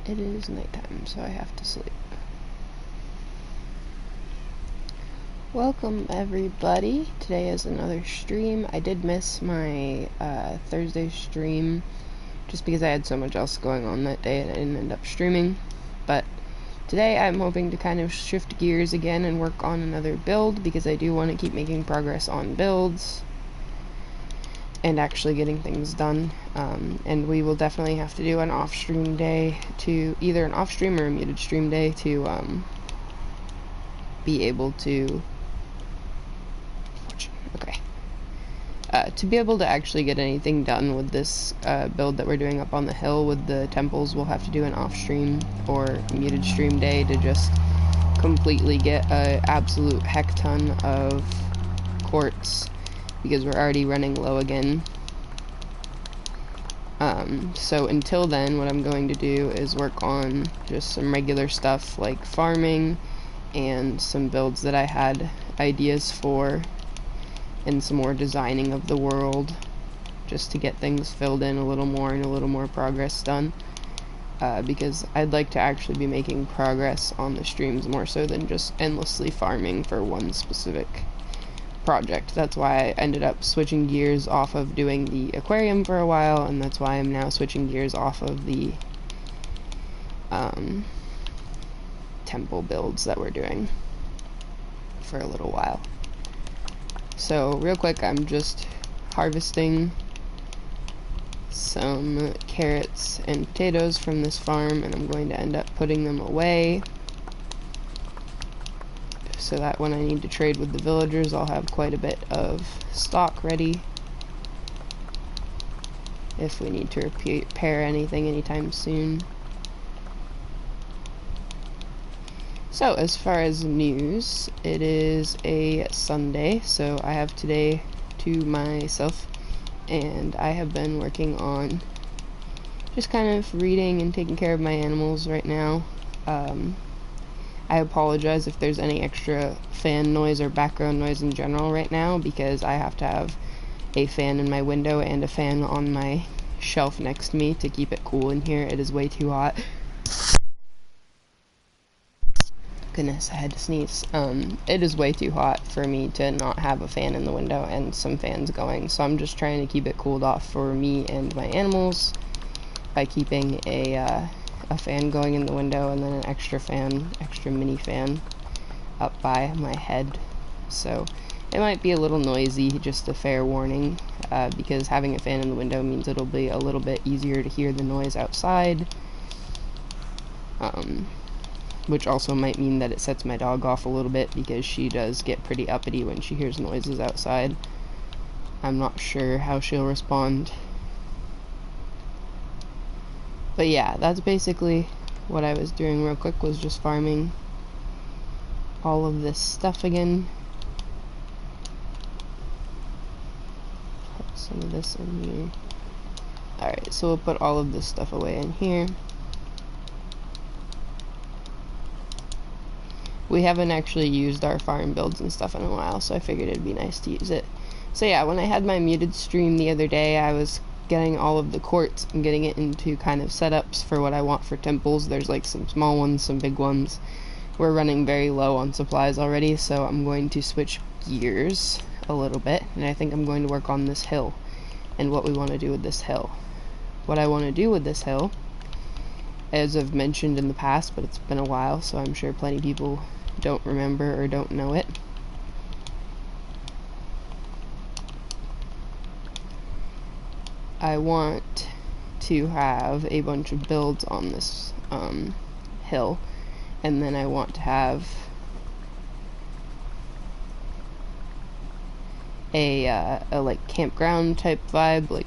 It is nighttime, so I have to sleep. Welcome everybody. Today is another stream. I did miss my Thursday stream just because I had so much else going on that day and I didn't end up streaming. But today I'm hoping to kind of shift gears again and work on another build because I do want to keep making progress on builds and actually getting things done. And we will definitely have to do an off-stream day to either an off-stream or a muted stream day to be able to to be able to actually get anything done with this build that we're doing up on the hill with the temples. We'll have to do an off-stream or muted stream day to just completely get a absolute heck ton of quartz because we're already running low again. So until then, what I'm going to do is work on just some regular stuff like farming and some builds that I had ideas for, and some more designing of the world, just to get things filled in a little more and a little more progress done, because I'd like to actually be making progress on the streams more so than just endlessly farming for one specific project. That's why I ended up switching gears off of doing the aquarium for a while, and that's why I'm now switching gears off of the temple builds that we're doing for a little while. So real quick, I'm just harvesting some carrots and potatoes from this farm, and I'm going to end up putting them away so that when I need to trade with the villagers, I'll have quite a bit of stock ready if we need to repair anything anytime soon. So, as far as news, it is a Sunday, so I have today to myself, and I have been working on just kind of reading and taking care of my animals right now. I apologize if there's any extra fan noise or background noise in general right now, because I have to have a fan in my window and a fan on my shelf next to me to keep it cool in here. It is way too hot. Goodness, I had to sneeze. It is way too hot for me to not have a fan in the window and some fans going, so I'm just trying to keep it cooled off for me and my animals by keeping a fan going in the window and then an extra mini fan up by my head. So it might be a little noisy, just a fair warning, because having a fan in the window means it'll be a little bit easier to hear the noise outside, which also might mean that it sets my dog off a little bit because she does get pretty uppity when she hears noises outside. I'm not sure how she'll respond. But yeah, that's basically what I was doing real quick, was just farming all of this stuff again. Put some of this in here. Alright, so we'll put all of this stuff away in here. We haven't actually used our farm builds and stuff in a while, so I figured it'd be nice to use it. So yeah, when I had my muted stream the other day, I was getting all of the quartz and getting it into kind of setups for what I want for temples. There's like some small ones, some big ones. We're running very low on supplies already, so I'm going to switch gears a little bit, and I think I'm going to work on this hill and what we want to do with this hill. What I want to do with this hill, as I've mentioned in the past, but it's been a while, so I'm sure plenty of people don't remember or don't know it. I want to have a bunch of builds on this hill, and then I want to have a like campground type vibe, like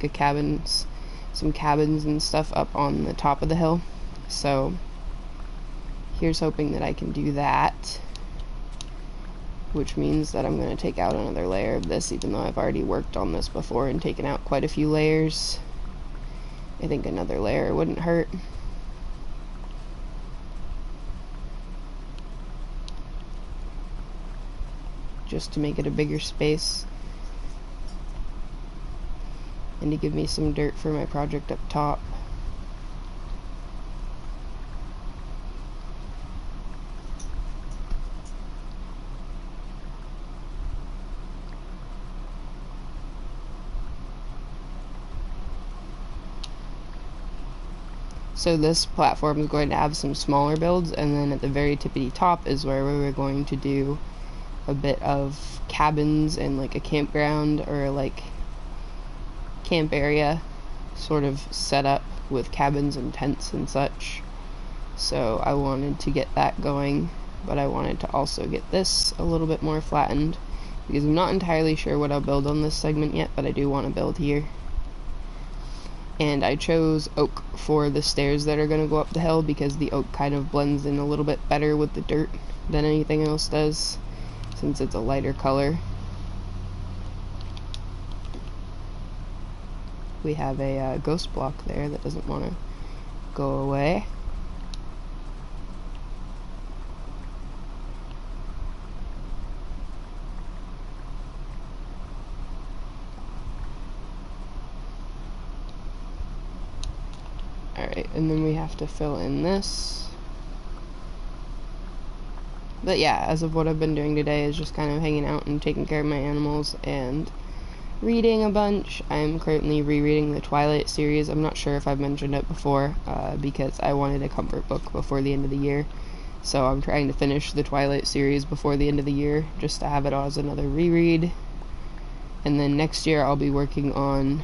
some cabins and stuff up on the top of the hill. So here's hoping that I can do that, which means that I'm going to take out another layer of this, even though I've already worked on this before and taken out quite a few layers. I think another layer wouldn't hurt. Just to make it a bigger space, and to give me some dirt for my project up top. So this platform is going to have some smaller builds, and then at the very tippity top is where we were going to do a bit of cabins and like a campground or like camp area sort of setup with cabins and tents and such. So I wanted to get that going, but I wanted to also get this a little bit more flattened because I'm not entirely sure what I'll build on this segment yet, but I do want to build here. And I chose oak for the stairs that are going to go up the hill because the oak kind of blends in a little bit better with the dirt than anything else does, since it's a lighter color. We have a ghost block there that doesn't want to go away. Alright, and then we have to fill in this. But yeah, as of what I've been doing today is just kind of hanging out and taking care of my animals and reading a bunch. I'm currently rereading the Twilight series. I'm not sure if I've mentioned it before, because I wanted a comfort book before the end of the year. So I'm trying to finish the Twilight series before the end of the year, just to have it as another reread. And then next year I'll be working on,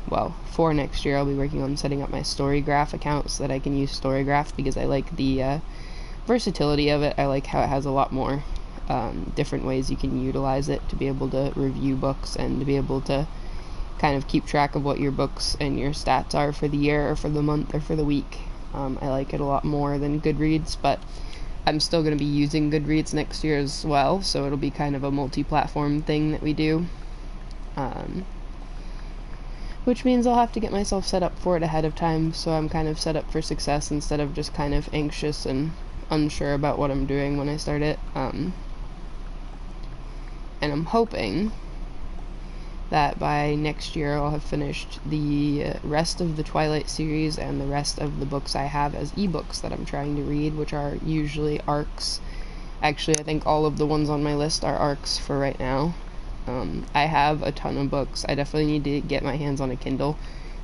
well, for next year I'll be working on setting up my Storygraph account so that I can use Storygraph because I like the versatility of it. I like how it has a lot more different ways you can utilize it to be able to review books and to be able to kind of keep track of what your books and your stats are for the year or for the month or for the week. I like it a lot more than Goodreads, but I'm still going to be using Goodreads next year as well, so it'll be kind of a multi-platform thing that we do. Which means I'll have to get myself set up for it ahead of time, so I'm kind of set up for success instead of just kind of anxious and unsure about what I'm doing when I start it. And I'm hoping that by next year I'll have finished the rest of the Twilight series and the rest of the books I have as ebooks that I'm trying to read, which are usually arcs. Actually, I think all of the ones on my list are arcs for right now. I have a ton of books. I definitely need to get my hands on a Kindle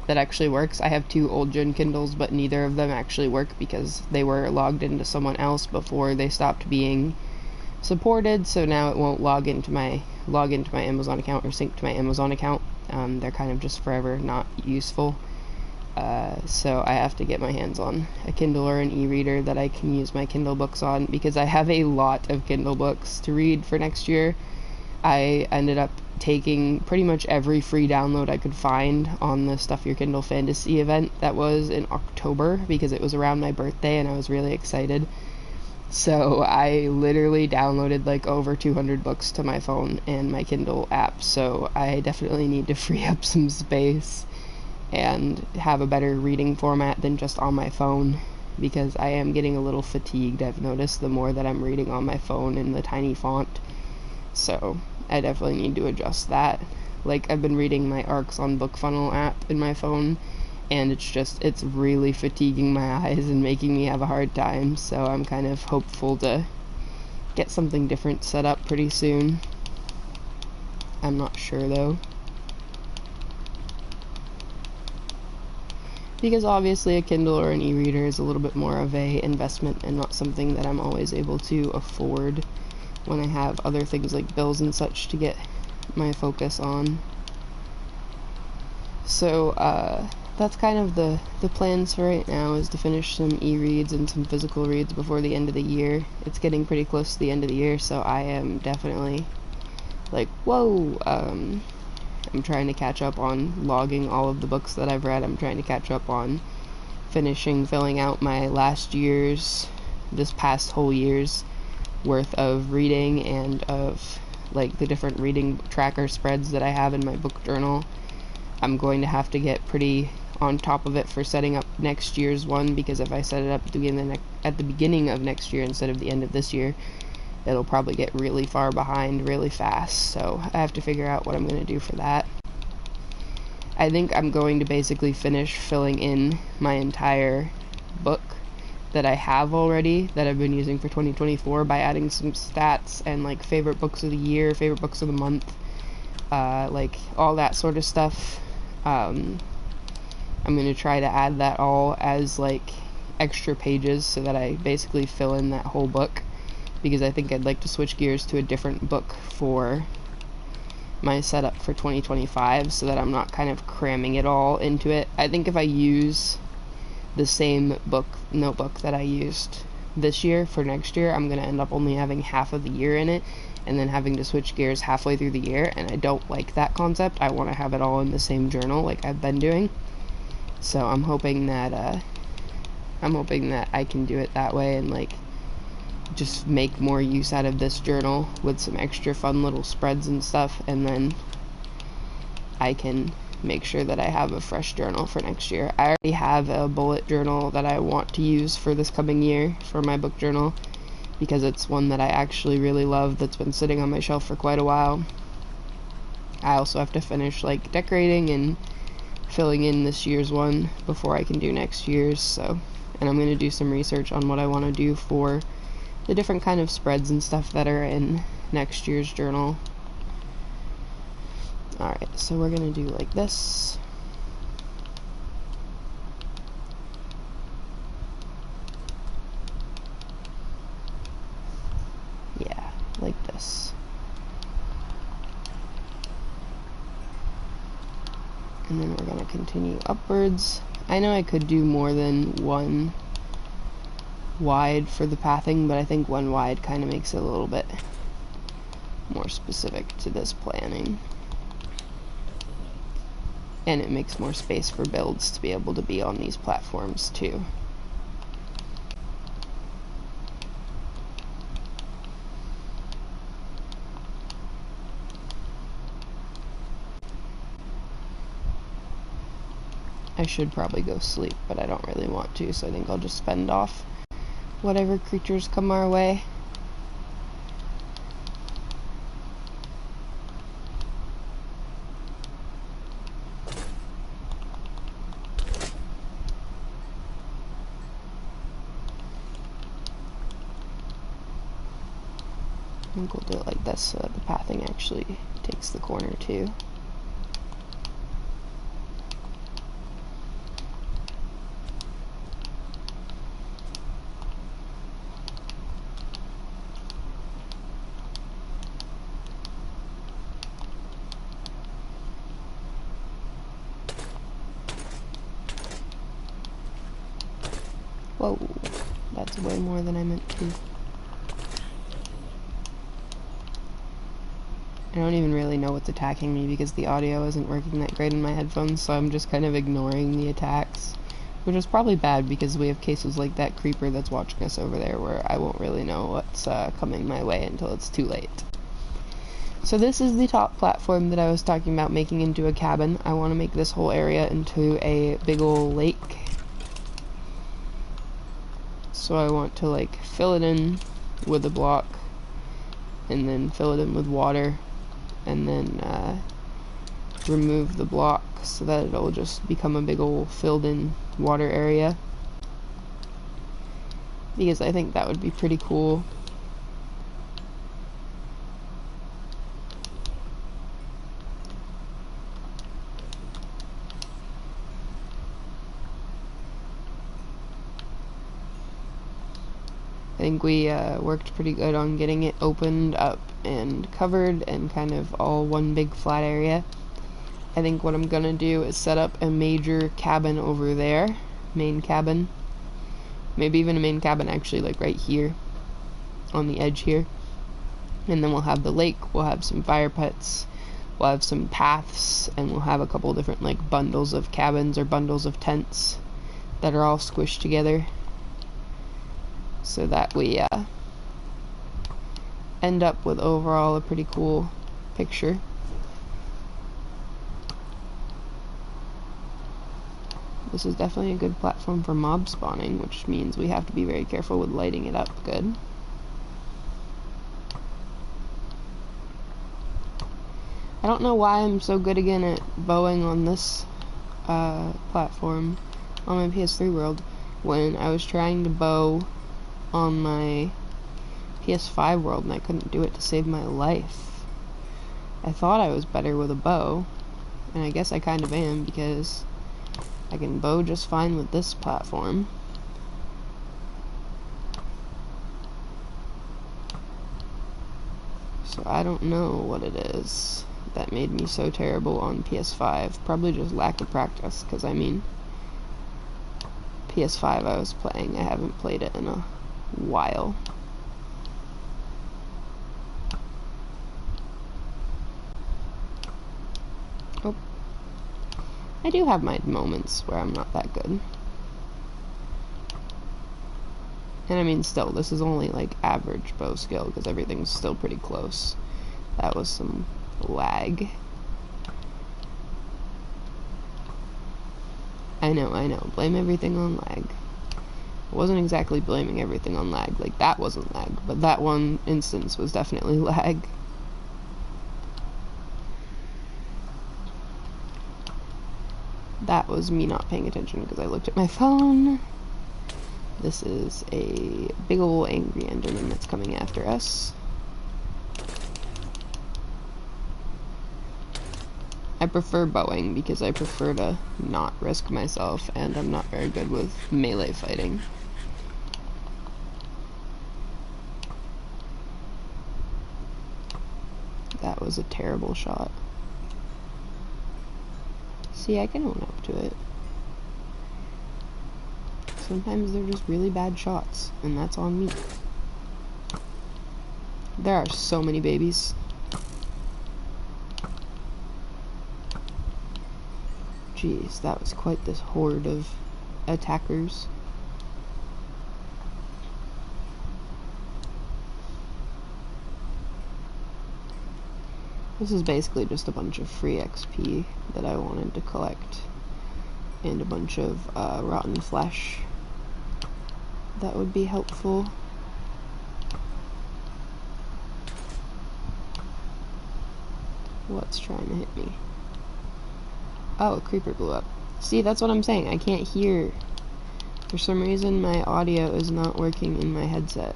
that actually works. I have 2 old gen Kindles, but neither of them actually work because they were logged into someone else before they stopped being supported, so now it won't log into my Amazon account or sync to my Amazon account. They're kind of just forever not useful. So I have to get my hands on a Kindle or an e-reader that I can use my Kindle books on because I have a lot of Kindle books to read for next year. I ended up taking pretty much every free download I could find on the Stuff Your Kindle Fantasy event that was in October because it was around my birthday and I was really excited. So I literally downloaded like over 200 books to my phone and my Kindle app, so I definitely need to free up some space and have a better reading format than just on my phone because I am getting a little fatigued, I've noticed, the more that I'm reading on my phone in the tiny font. So I definitely need to adjust that. Like, I've been reading my Arcs on BookFunnel app in my phone, and it's really fatiguing my eyes and making me have a hard time, so I'm kind of hopeful to get something different set up pretty soon. I'm not sure, though. Because obviously a Kindle or an e-reader is a little bit more of a investment and not something that I'm always able to afford when I have other things like bills and such to get my focus on. So, that's kind of the plans for right now, is to finish some e-reads and some physical reads before the end of the year. It's getting pretty close to the end of the year, so I am definitely like, whoa, I'm trying to catch up on logging all of the books that I've read. I'm trying to catch up on filling out my this past whole year's worth of reading and of like the different reading tracker spreads that I have in my book journal. I'm going to have to get pretty on top of it for setting up next year's one, because if I set it up at the beginning of next year instead of the end of this year, it'll probably get really far behind really fast, so I have to figure out what I'm going to do for that. I think I'm going to basically finish filling in my entire book that I have already, that I've been using for 2024, by adding some stats and like favorite books of the year, favorite books of the month, like all that sort of stuff. I'm going to try to add that all as like extra pages so that I basically fill in that whole book, because I think I'd like to switch gears to a different book for my setup for 2025 so that I'm not kind of cramming it all into it. I think if I use the same notebook that I used this year for next year, I'm going to end up only having half of the year in it and then having to switch gears halfway through the year, and I don't like that concept. I want to have it all in the same journal like I've been doing. So I'm hoping that I can do it that way and like just make more use out of this journal with some extra fun little spreads and stuff, and then I can make sure that I have a fresh journal for next year. I already have a bullet journal that I want to use for this coming year for my book journal, because it's one that I actually really love that's been sitting on my shelf for quite a while. I also have to finish like decorating and filling in this year's one before I can do next year's, so, and I'm going to do some research on what I want to do for the different kind of spreads and stuff that are in next year's journal. Alright, so we're going to do like this. Yeah, like this. And then we're going to continue upwards. I know I could do more than one wide for the pathing, but I think one wide kind of makes it a little bit more specific to this planning. And it makes more space for builds to be able to be on these platforms too. I should probably go sleep, but I don't really want to, so I think I'll just fend off whatever creatures come our way. I think we'll do it like this so that the pathing actually takes the corner too. Whoa, that's way more than I meant to. I don't even really know what's attacking me because the audio isn't working that great in my headphones, so I'm just kind of ignoring the attacks, which is probably bad because we have cases like that creeper that's watching us over there where I won't really know what's coming my way until it's too late. So this is the top platform that I was talking about making into a cabin. I want to make this whole area into a big ol' lake. So I want to like fill it in with a block and then fill it in with water, and then remove the block so that it'll just become a big old filled in water area, because I think that would be pretty cool. I think we worked pretty good on getting it opened up and covered and kind of all one big flat area. I think what I'm gonna do is set up a major cabin over there, main cabin, maybe even a main cabin actually like right here on the edge here, and then we'll have the lake, we'll have some fire pits, we'll have some paths, and we'll have a couple different like bundles of cabins or bundles of tents that are all squished together, so that we end up with overall a pretty cool picture. This is definitely a good platform for mob spawning, which means we have to be very careful with lighting it up good. I don't know why I'm so good again at bowing on this platform on my PS3 world, when I was trying to bow on my PS5 world and I couldn't do it to save my life. I thought I was better with a bow, and I guess I kind of am, because I can bow just fine with this platform. So I don't know what it is that made me so terrible on PS5. Probably just lack of practice, because I mean, PS5 I was playing, I haven't played it in a while. Oh. I do have my moments where I'm not that good. And I mean, still, this is only like average bow skill, because everything's still pretty close. That was some lag. I know. Blame everything on lag. I wasn't exactly blaming everything on lag. Like, that wasn't lag, but that one instance was definitely lag. That was me not paying attention because I looked at my phone. This is a big ol' angry enderman that's coming after us. I prefer bowing because I prefer to not risk myself, and I'm not very good with melee fighting. That was a terrible shot. See, I can own up to it. Sometimes they're just really bad shots, and that's on me. There are so many babies. Jeez, that was quite this horde of attackers. This is basically just a bunch of free XP that I wanted to collect, and a bunch of rotten flesh that would be helpful. What's trying to hit me? Oh, a creeper blew up. See, that's what I'm saying. I can't hear. For some reason, my audio is not working in my headset.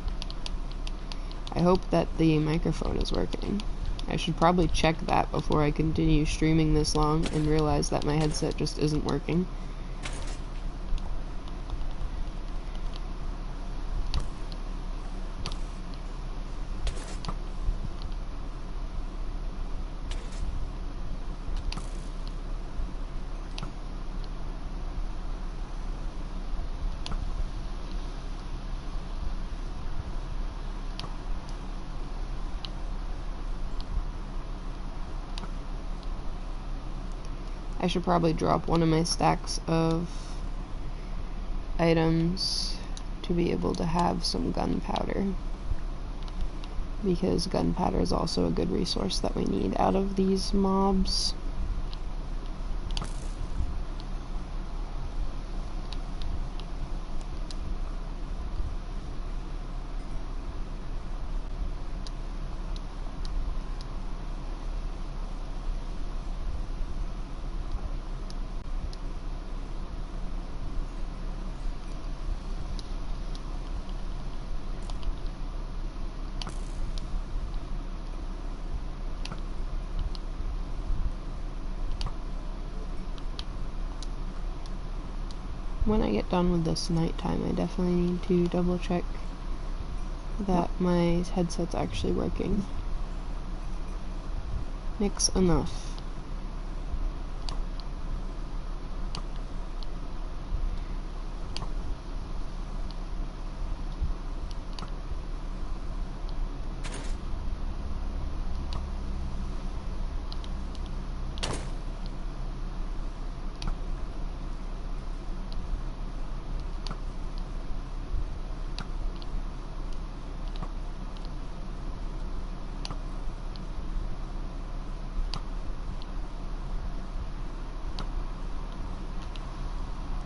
I hope that the microphone is working. I should probably check that before I continue streaming this long and realize that my headset just isn't working. I should probably drop one of my stacks of items to be able to have some gunpowder, because gunpowder is also a good resource that we need out of these mobs. When I get done with this nighttime, I definitely need to double check that my headset's actually working. Mix enough.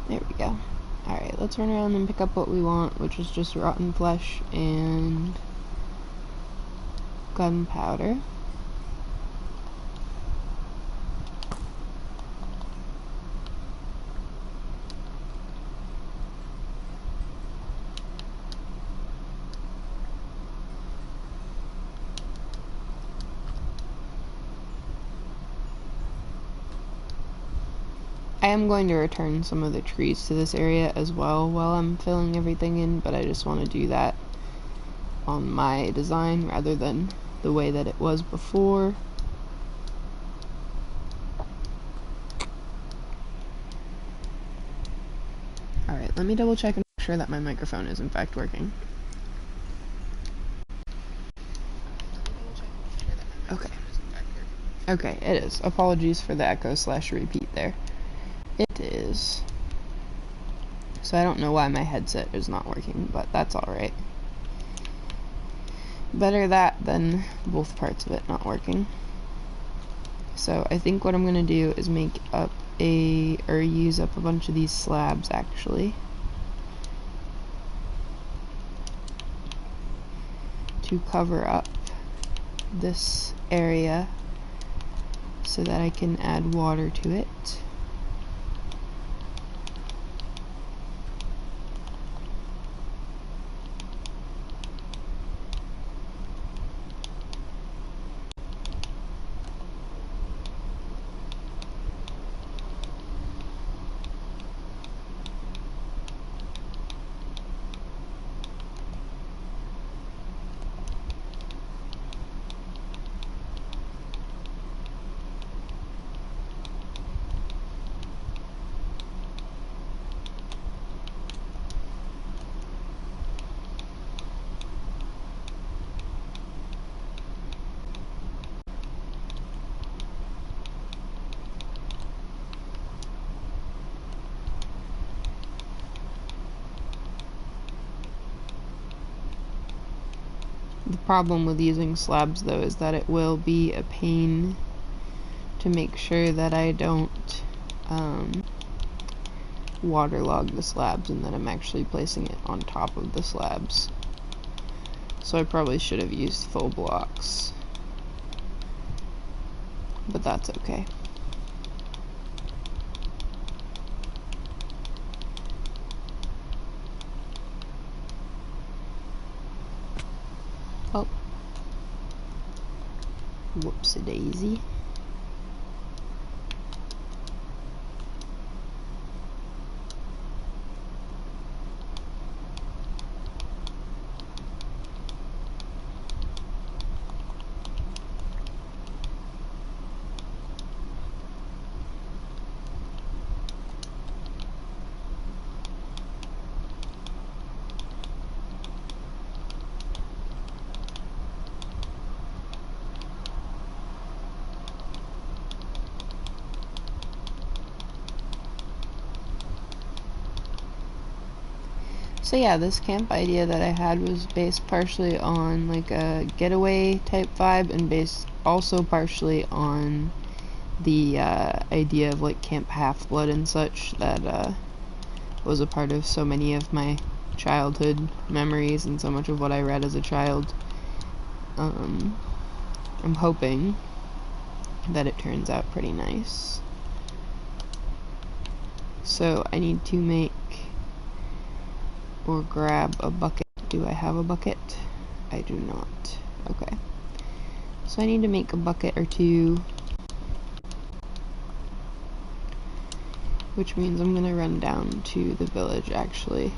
There we go. Alright, let's run around and pick up what we want, which is just rotten flesh and gunpowder. I am going to return some of the trees to this area as well while I'm filling everything in, but I just want to do that on my design rather than the way that it was before. Alright, let me double check and make sure that my microphone is in fact working. Okay. Okay, it is. Apologies for the echo/repeat there. It is. So I don't know why my headset is not working, but that's alright. Better that than both parts of it not working. So I think what I'm gonna do is make up use up a bunch of these slabs actually to cover up this area so that I can add water to it. The problem with using slabs though is that it will be a pain to make sure that I don't waterlog the slabs and that I'm actually placing it on top of the slabs. So I probably should have used full blocks, but that's okay. Oh, whoopsie-daisy. So yeah, this camp idea that I had was based partially on like a getaway type vibe and based also partially on the idea of like Camp Half-Blood and such that was a part of so many of my childhood memories and so much of what I read as a child. I'm hoping that it turns out pretty nice. So I need to make or grab a bucket. Do I have a bucket? I do not. Okay. So I need to make a bucket or two, which means I'm gonna run down to the village actually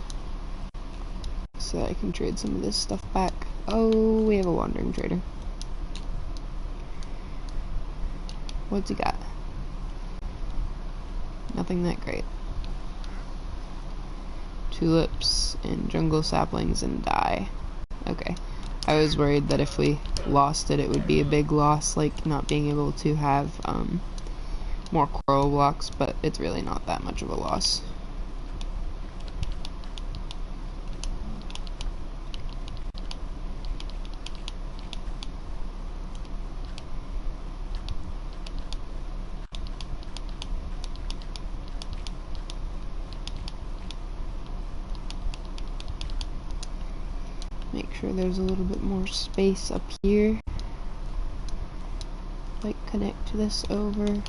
so that I can trade some of this stuff back. Oh, we have a wandering trader. What's he got? Nothing that great. Tulips and jungle saplings and dye. Okay. I was worried that if we lost it, it would be a big loss, like not being able to have more coral blocks, but it's really not that much of a loss. Make sure there's a little bit more space up here. Like connect this over.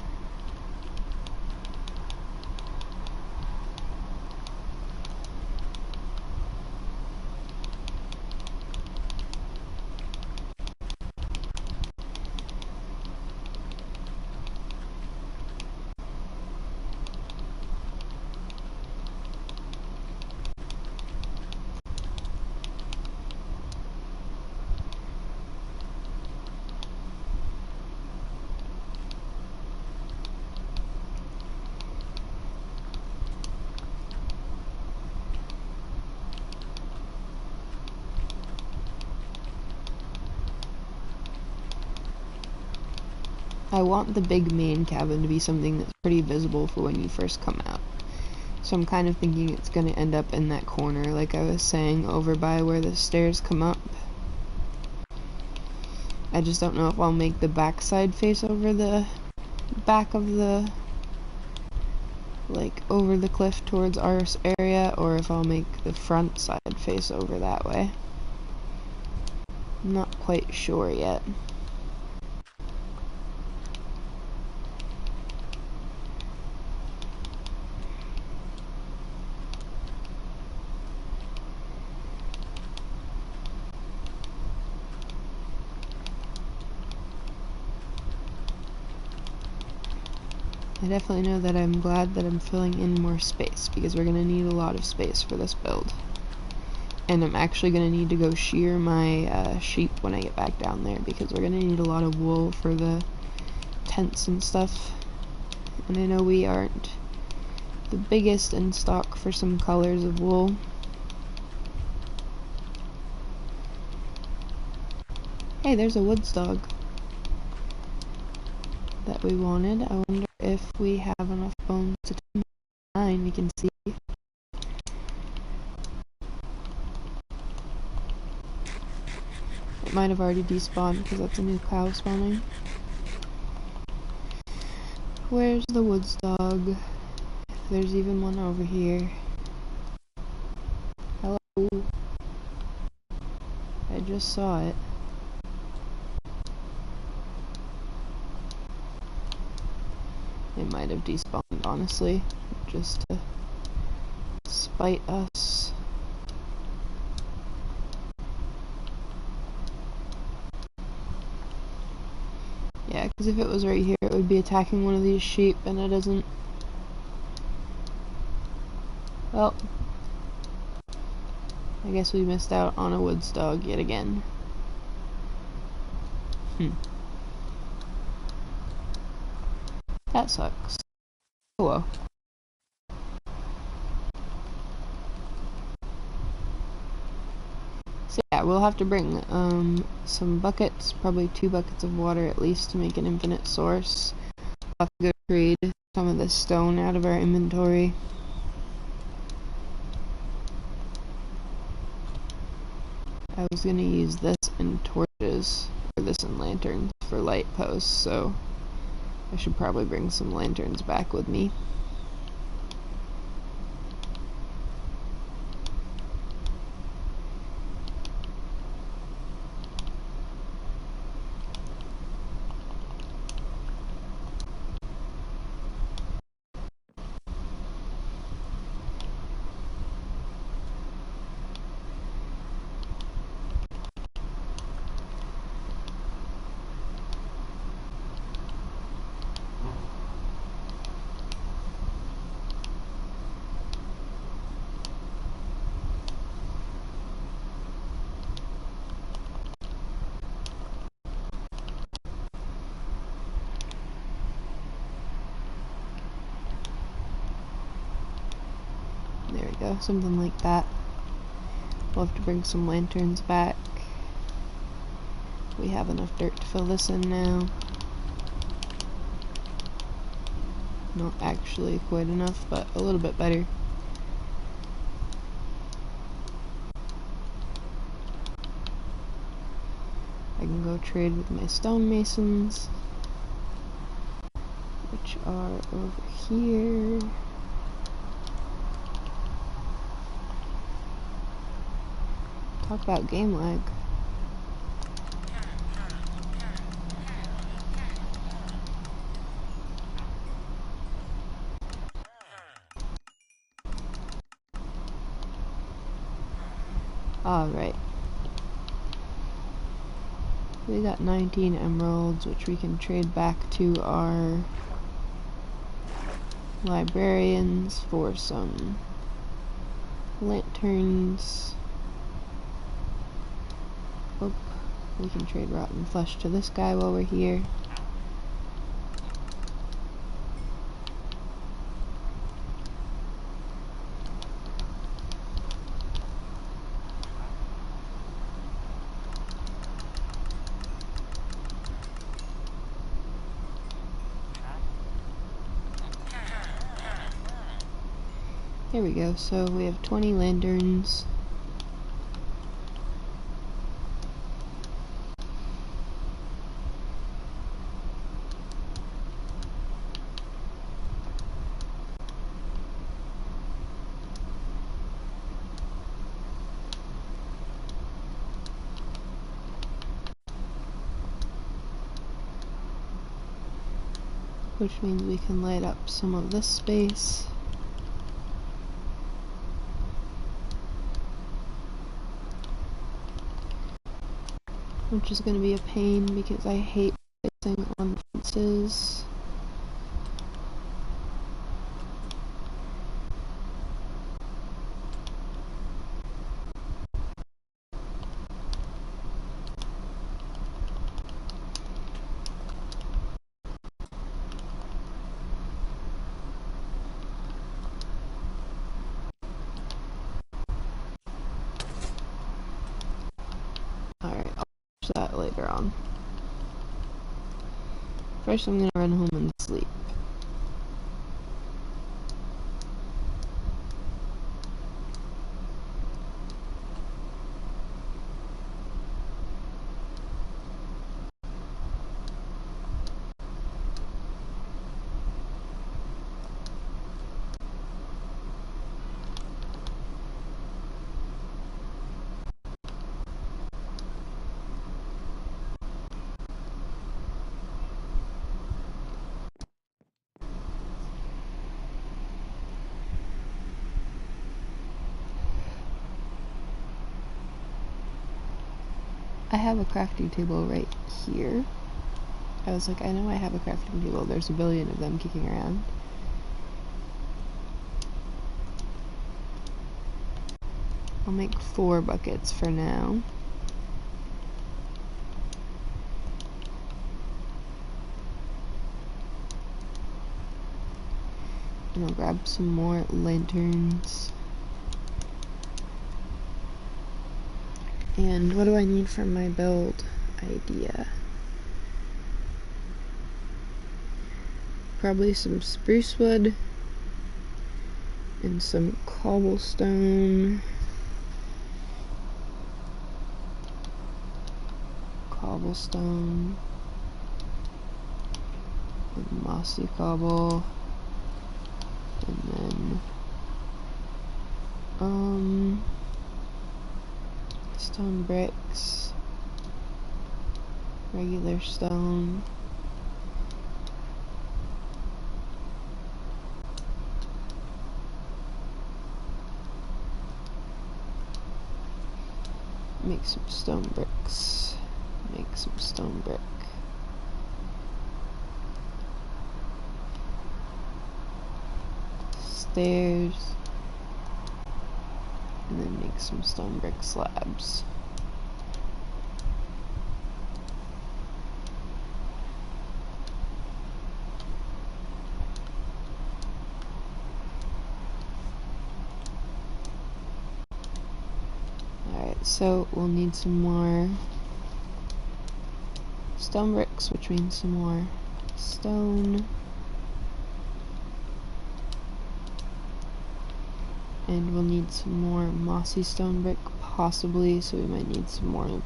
I want the big main cabin to be something that's pretty visible for when you first come out. So I'm kind of thinking it's going to end up in that corner, like I was saying, over by where the stairs come up. I just don't know if I'll make the backside face over the back of the, like, over the cliff towards our area, or if I'll make the front side face over that way. I'm not quite sure yet. I definitely know that I'm glad that I'm filling in more space, because we're going to need a lot of space for this build. And I'm actually going to need to go shear my sheep when I get back down there, because we're going to need a lot of wool for the tents and stuff. And I know we aren't the biggest in stock for some colors of wool. Hey, there's a woods dog that we wanted. I wonder if we have enough bones to turn 9. We can see. It might have already despawned because that's a new cow spawning. Where's the woods dog? There's even one over here. Hello. I just saw it. It might have despawned, honestly, just to spite us. Yeah, because if it was right here, it would be attacking one of these sheep, and it isn't. Well, I guess we missed out on a woods dog yet again. That sucks. Oh well. So yeah, we'll have to bring some buckets, probably 2 buckets of water at least, to make an infinite source. We'll have to go trade some of this stone out of our inventory. I was gonna use this in torches, or this in lanterns for light posts, so I should probably bring some lanterns back with me. There we go, something like that. We'll have to bring some lanterns back. We have enough dirt to fill this in now. Not actually quite enough, but a little bit better. I can go trade with my stonemasons, which are over here. Talk about game lag. Alright. We got 19 emeralds, which we can trade back to our librarians for some lanterns. Oh, we can trade rotten flesh to this guy while we're here. Here we go, so we have 20 lanterns. Which means we can light up some of this space. Which is going to be a pain because I hate placing on fences. Alright, I'll watch that later on. First I'm gonna run home and sleep. I have a crafting table right here. I was like, I know I have a crafting table. There's a billion of them kicking around. I'll make 4 buckets for now. And I'll grab some more lanterns. And what do I need for my build idea? Probably some spruce wood and some cobblestone. And mossy cobble. And then stone bricks, regular stone, make some stone bricks, make some stone brick, stairs, and then make some stone brick slabs. Alright, so we'll need some more stone bricks, which means some more stone. And we'll need some more mossy stone brick, possibly, so we might need some more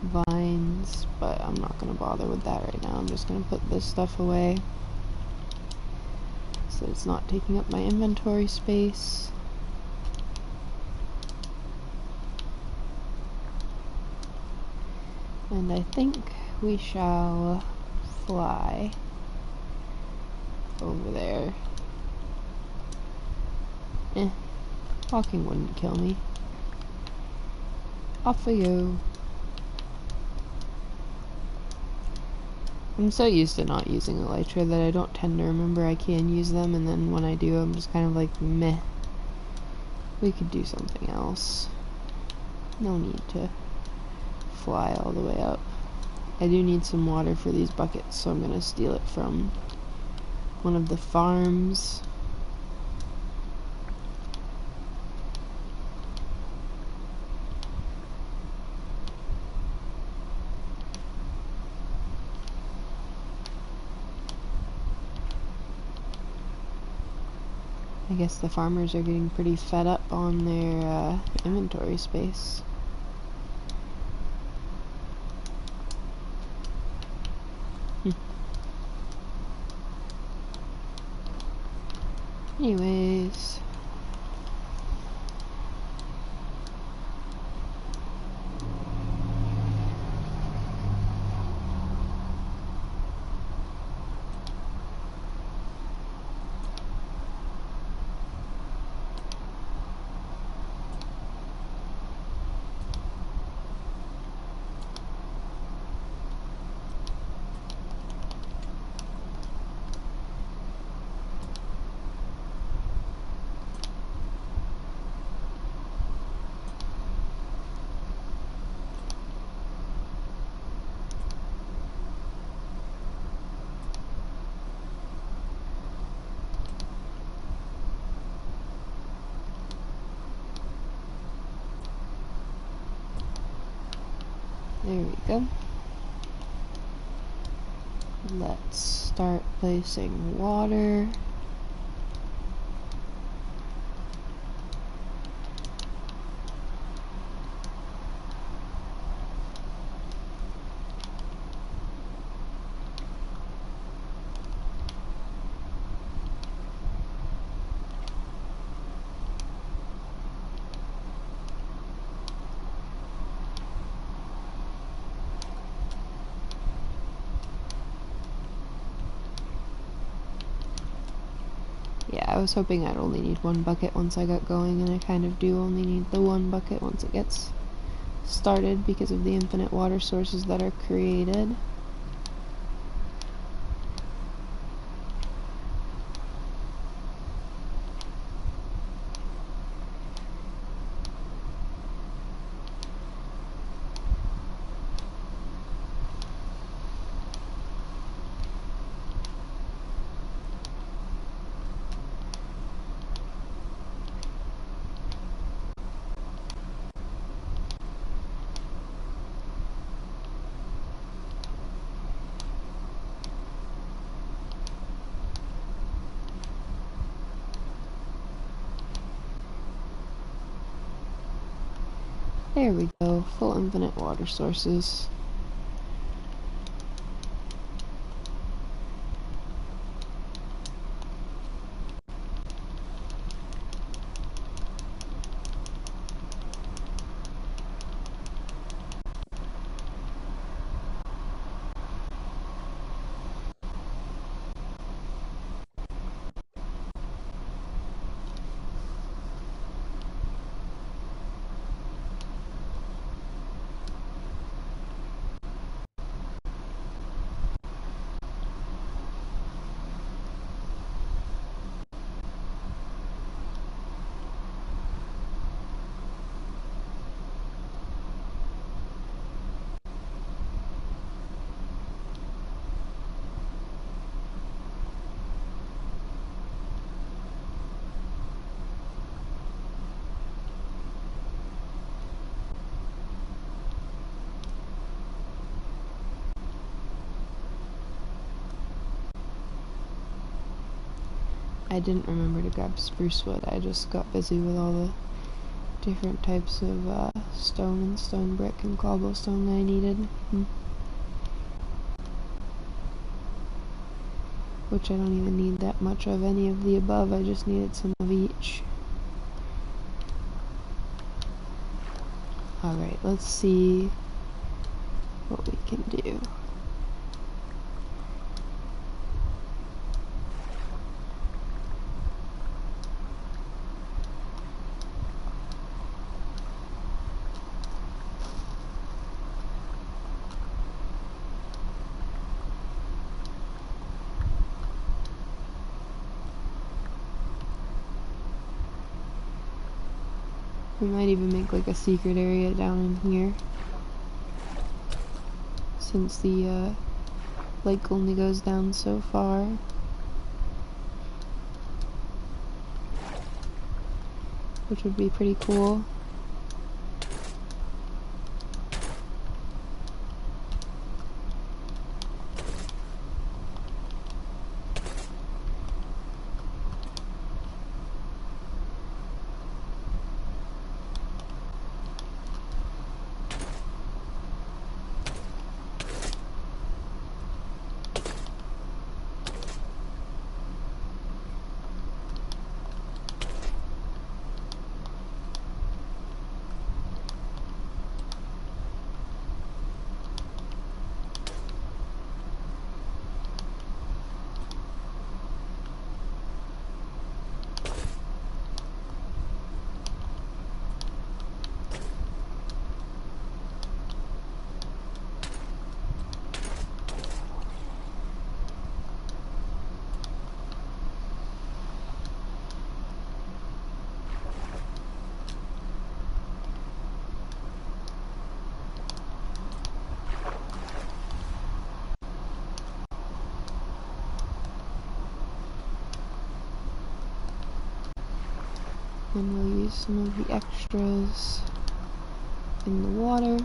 vines, but I'm not going to bother with that right now. I'm just going to put this stuff away so it's not taking up my inventory space. And I think we shall fly over there. Walking wouldn't kill me. Off we go. I'm so used to not using elytra that I don't tend to remember I can use them, and then when I do, I'm just kind of like, meh. We could do something else. No need to fly all the way up. I do need some water for these buckets, so I'm gonna steal it from one of the farms. I guess the farmers are getting pretty fed up on their inventory space. Anyways. There we go. Let's start placing water. Yeah, I was hoping I'd only need one bucket once I got going, and I kind of do only need the one bucket once it gets started because of the infinite water sources that are created. There we go, full infinite water sources. I didn't remember to grab spruce wood. I just got busy with all the different types of stone and stone brick and cobblestone that I needed. Which I don't even need that much of any of the above, I just needed some of each. Alright, let's see what we can do. We might even make like a secret area down in here, since the lake only goes down so far. Which would be pretty cool. And we'll use some of the extras in the water.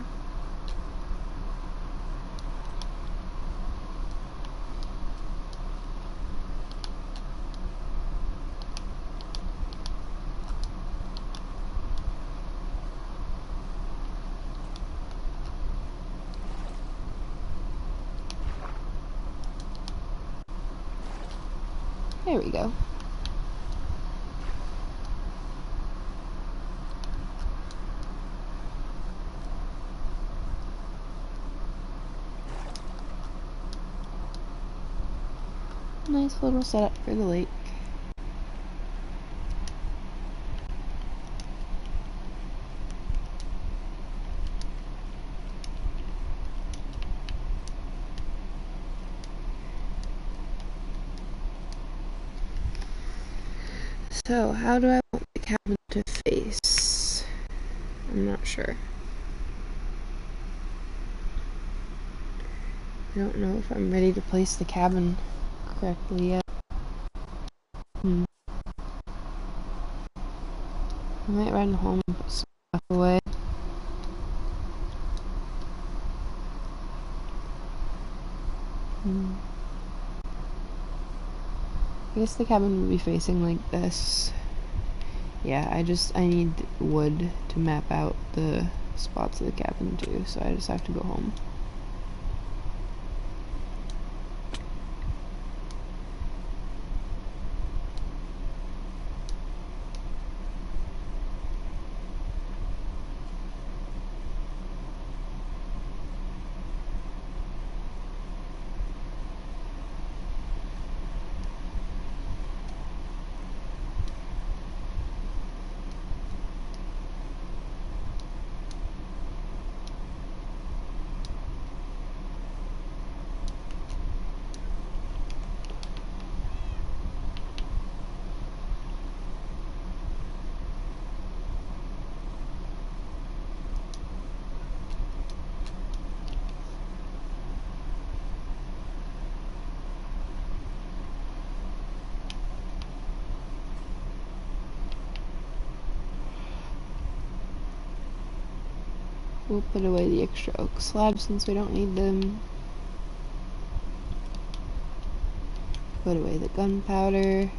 There we go. Nice little setup for the lake. So, how do I want the cabin to face? I'm not sure. I don't know if I'm ready to place the cabin correctly yet. I might run home and put some stuff away. I guess the cabin would be facing like this. Yeah, I need wood to map out the spots of the cabin too, so I just have to go home. We'll put away the extra oak slabs since we don't need them. Put away the gunpowder.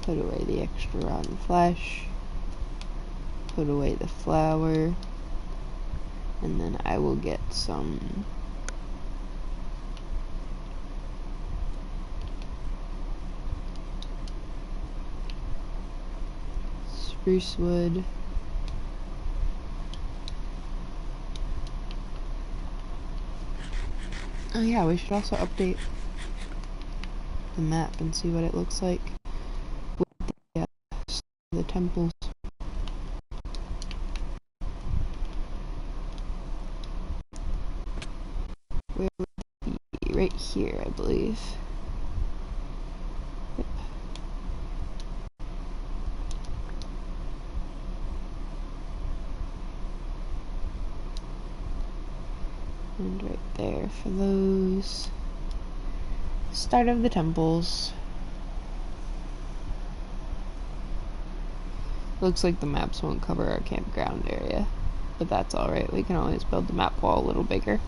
Put away the extra rotten flesh. Put away the flour. And then I will get some spruce wood. Oh yeah, we should also update the map and see what it looks like with the temples. Where would it be? Right here, I believe. Yep. And right there for those. Start of the temples. Looks like the maps won't cover our campground area, but that's alright. We can always build the map wall a little bigger.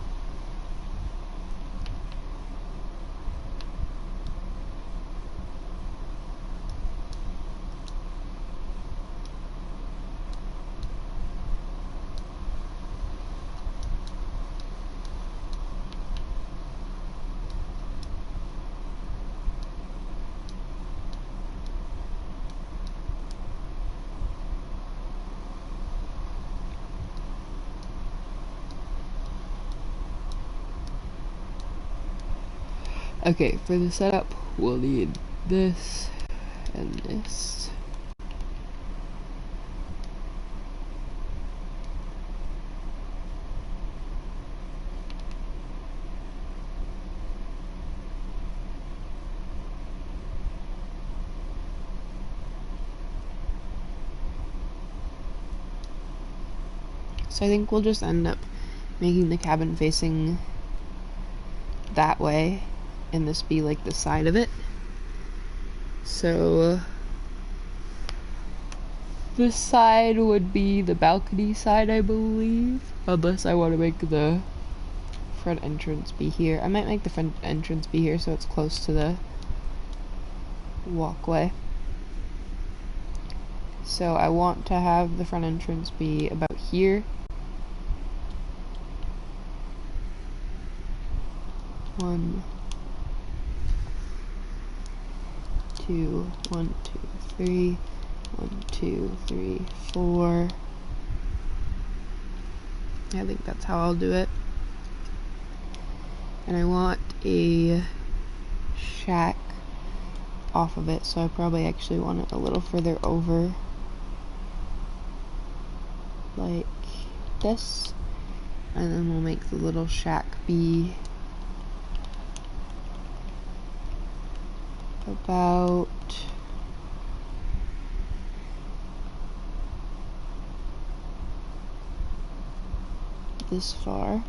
Okay, for the setup, we'll need this and this. So I think we'll just end up making the cabin facing that way, and this be like the side of it. So This side would be the balcony side, I believe. Unless I want to make the front entrance be here. I might make the front entrance be here so it's close to the walkway. So I want to have the front entrance be about here. One, two, 1, 2, 3, 1, 2, 3, 4. I think that's how I'll do it. And I want a shack off of it, so I probably actually want it a little further over, like this, and then we'll make the little shack be about this far,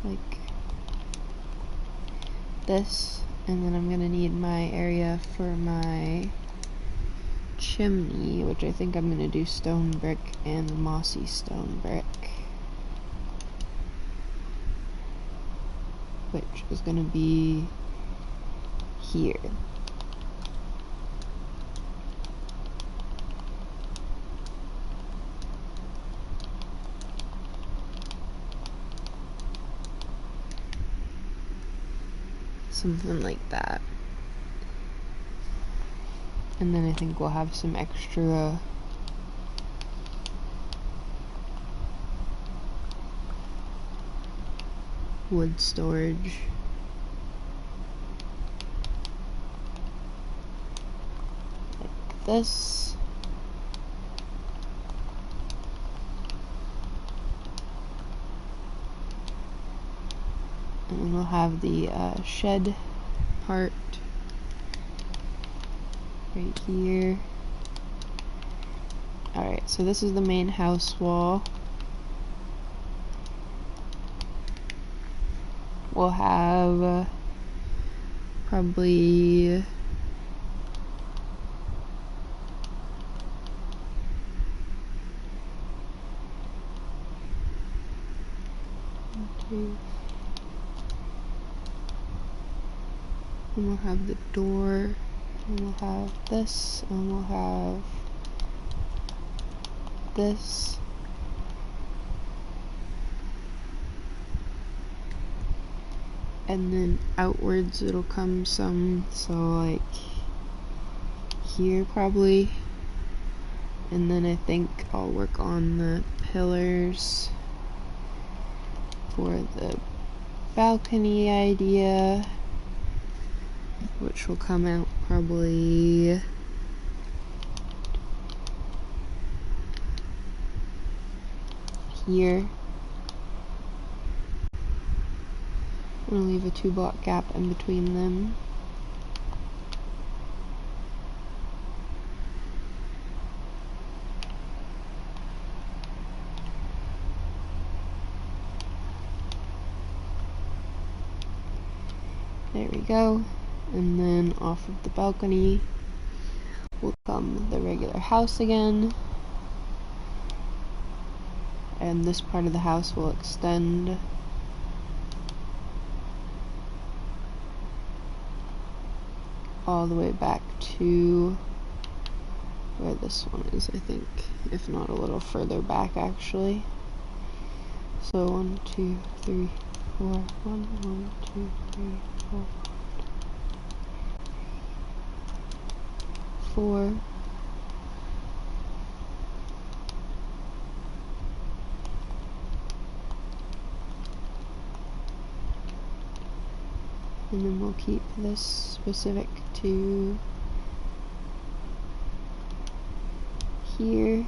like this, and then I'm gonna need my area for my chimney, which I think I'm gonna do stone brick and mossy stone brick, which is gonna be here. Something like that. And then I think we'll have some extra wood storage. Like this. And then we'll have the shed part right here. Alright, so this is the main house wall. We'll have probably two. And we'll have the door, and we'll have this, and we'll have this. And then outwards it'll come some, so like here probably. And then I think I'll work on the pillars for the balcony idea, which will come out probably here. I'm gonna leave a 2-block gap in between them. There we go. And then off of the balcony will come the regular house again. And this part of the house will extend all the way back to where this one is, I think, if not a little further back actually. So 1, 2, 3, 4, 1, 1, 2, 3, 4, 4. And then we'll keep this specific to here.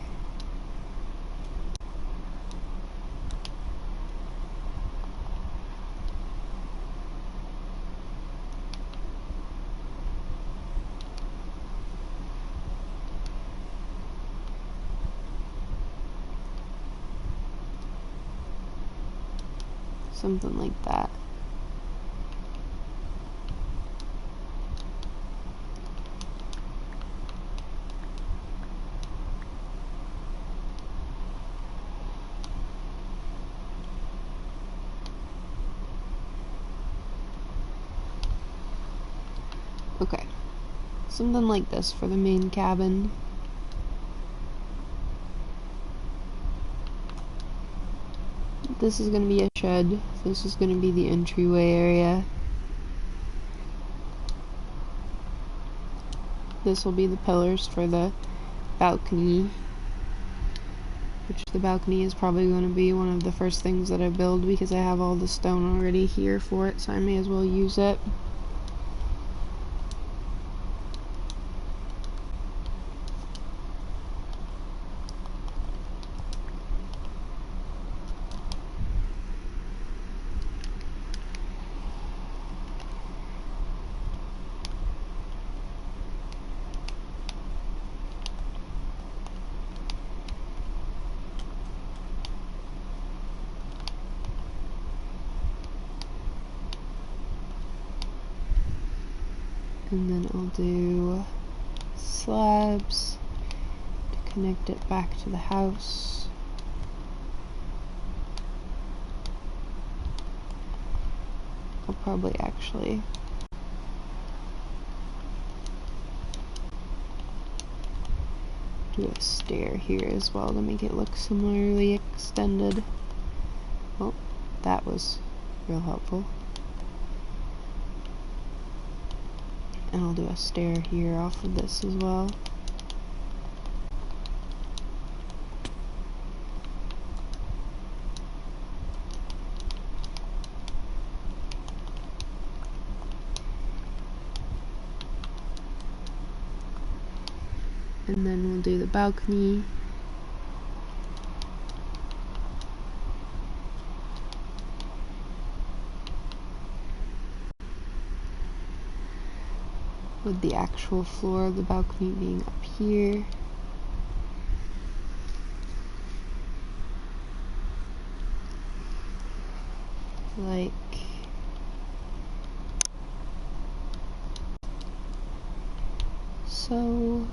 Something like that. Okay, something like this for the main cabin. This is going to be a shed. This is going to be the entryway area. This will be the pillars for the balcony, which the balcony is probably going to be one of the first things that I build because I have all the stone already here for it, so I may as well use it. And then I'll do slabs to connect it back to the house. I'll probably actually do a stair here as well to make it look similarly extended. Oh, that was real helpful. And I'll do a stair here off of this as well. And then we'll do the balcony. With the actual floor of the balcony being up here. Like so.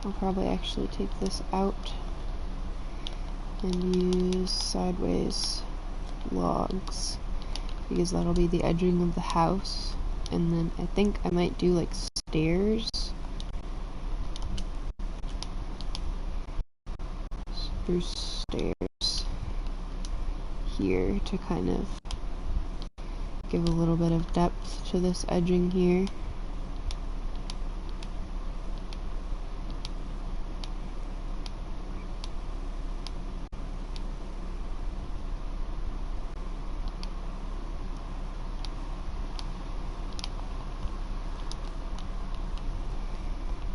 I'll probably actually take this out and use sideways logs because that'll be the edging of the house. And then I think I might do like stairs. Spruce stairs here to kind of give a little bit of depth to this edging here.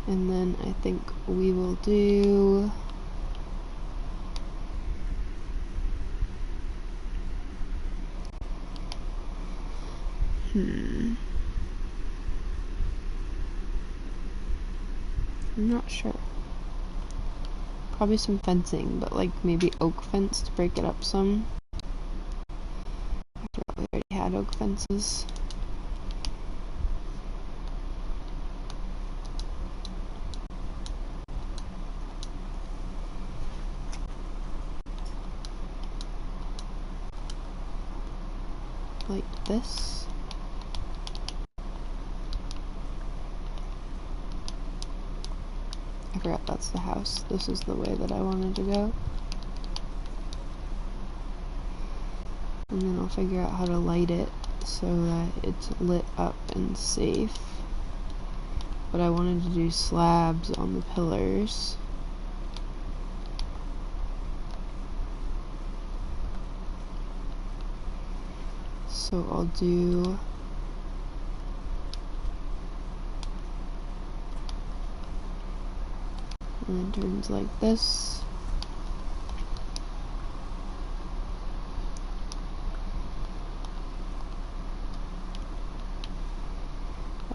And then I think we will do I'm not sure. Probably some fencing, but like maybe oak fence to break it up some. I forgot we already had oak fences. Like this. I forgot that's the house. This is the way that I wanted to go. And then I'll figure out how to light it so that it's lit up and safe. But I wanted to do slabs on the pillars. So I'll do lanterns like this.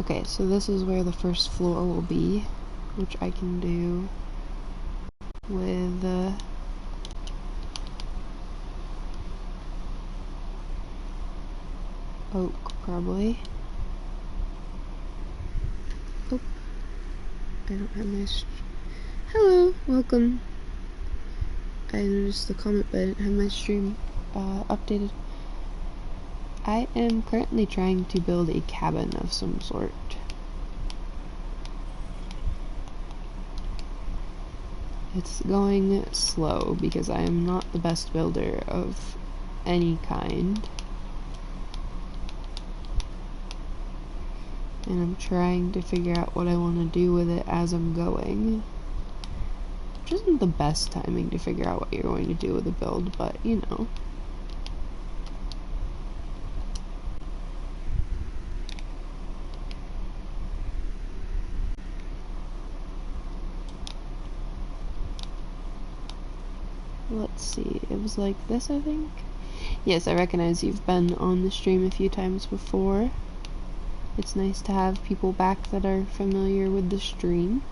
Okay, so this is where the first floor will be, which I can do with oak, probably. Oh, I don't have my... Hello, welcome. I noticed the comment, but I didn't have my stream updated. I am currently trying to build a cabin of some sort. It's going slow because I am not the best builder of any kind. And I'm trying to figure out what I want to do with it as I'm going. Which isn't the best timing to figure out what you're going to do with a build, but you know. Let's see, it was like this, I think? Yes, I recognize you've been on the stream a few times before. It's nice to have people back that are familiar with the stream.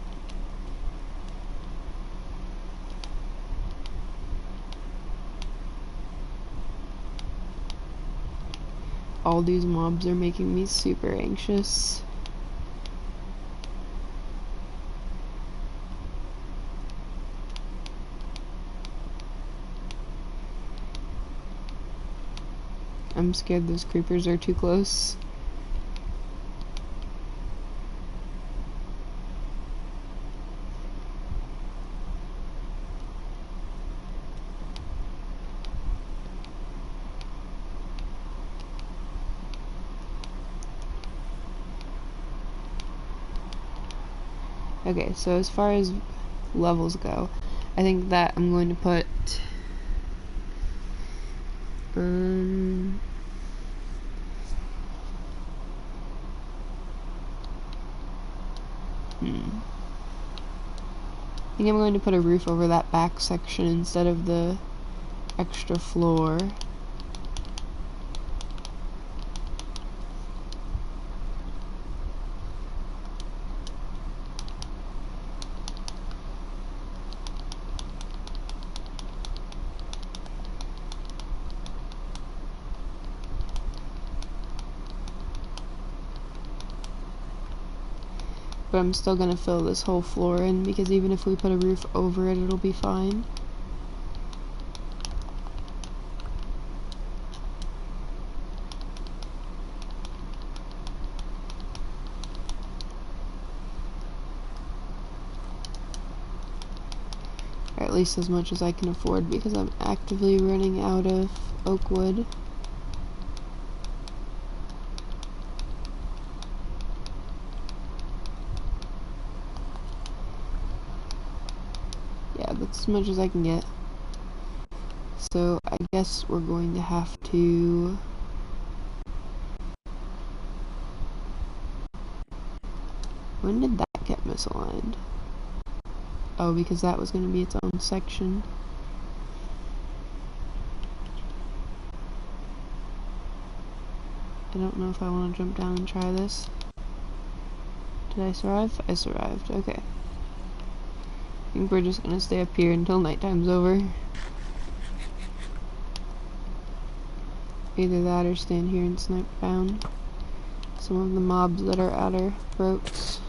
All these mobs are making me super anxious. I'm scared those creepers are too close. Okay, so as far as levels go, I think that I'm going to put I think I'm going to put a roof over that back section instead of the extra floor. But I'm still gonna fill this whole floor in because even if we put a roof over it, it'll be fine. Or at least as much as I can afford because I'm actively running out of oak wood. Yeah, that's as much as I can get. So I guess we're going to have to... When did that get misaligned? Oh, because that was going to be its own section. I don't know if I want to jump down and try this. Did I survive? I survived. Okay. I think we're just going to stay up here until nighttime's over. Either that or stand here and snipe down some of the mobs that are at our throats.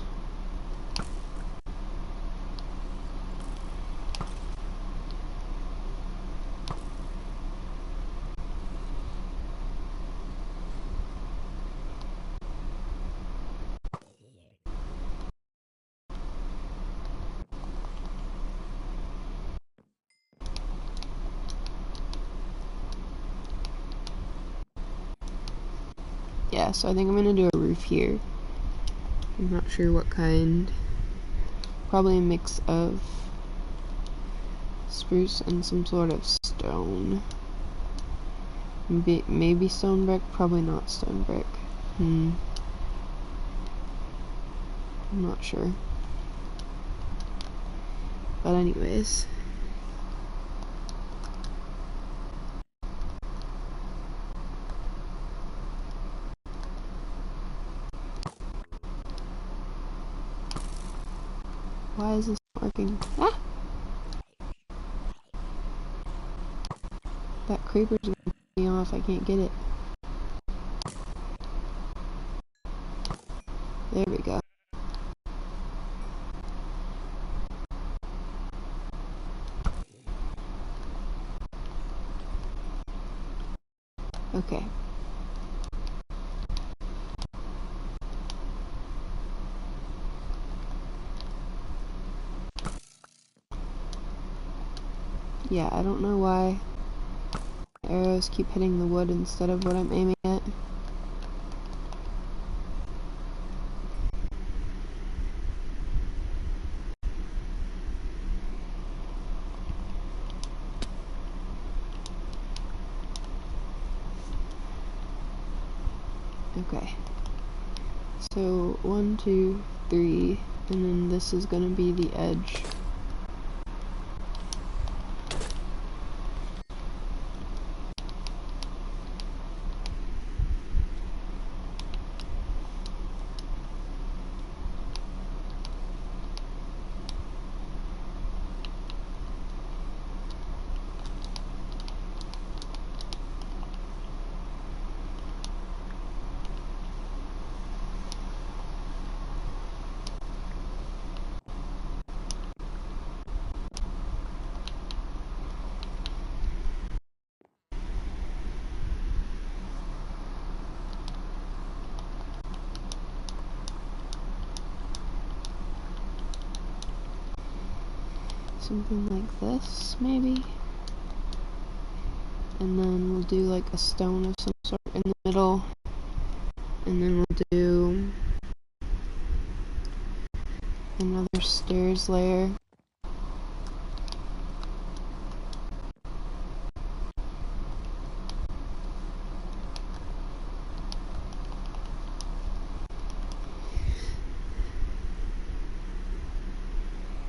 Yeah, so I think I'm gonna do a roof here. I'm not sure what kind. Probably a mix of spruce and some sort of stone. Maybe stone brick, probably not stone brick. I'm not sure. But anyways. Why is this not working? Ah! That creeper's gonna piss me off, I can't get it. There we go. Okay. Yeah, I don't know why arrows keep hitting the wood instead of what I'm aiming at. Okay. So 1, 2, 3, and then this is gonna be the edge. Something like this, maybe? And then we'll do like a stone of some sort in the middle. And then we'll do another stairs layer.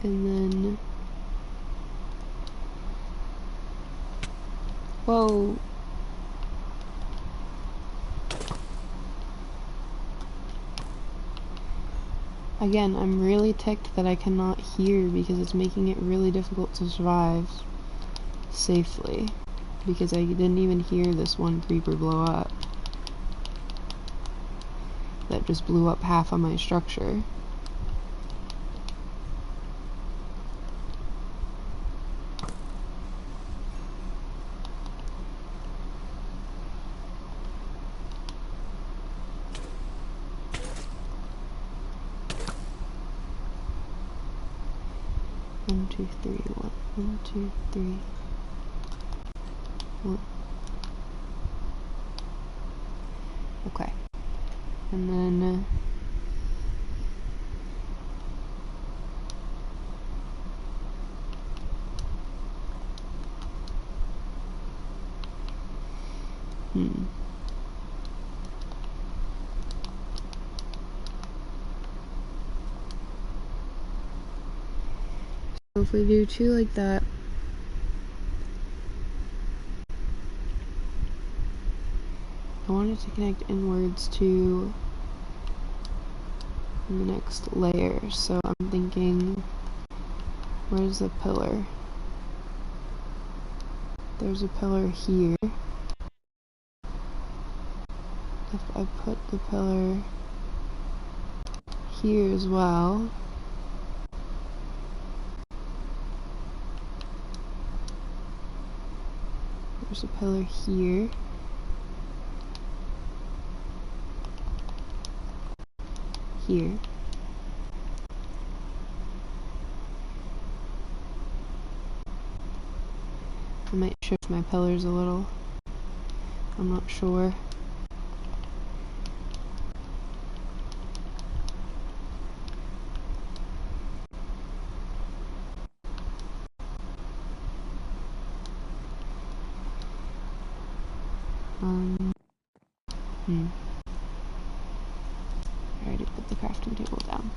And then... Whoa! Again, I'm really ticked that I cannot hear because it's making it really difficult to survive safely. Because I didn't even hear this one creeper blow up. That just blew up half of my structure. One, two, three, one. 1, 2, 3, 1. Okay. And then... So if we do 2 like that, I want it to connect inwards to the next layer. So I'm thinking, where's the pillar? There's a pillar here. If I put the pillar here as well, there's a pillar here. Here. I might shift my pillars a little. I'm not sure. I already put the crafting table down.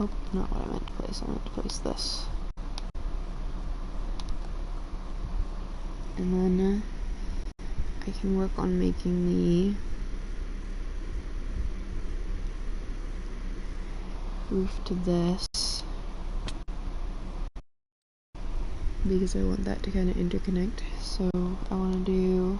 Oh, not what I meant to place. I meant to place this. And then I can work on making the roof to this, because I want that to kind of interconnect. So I want to do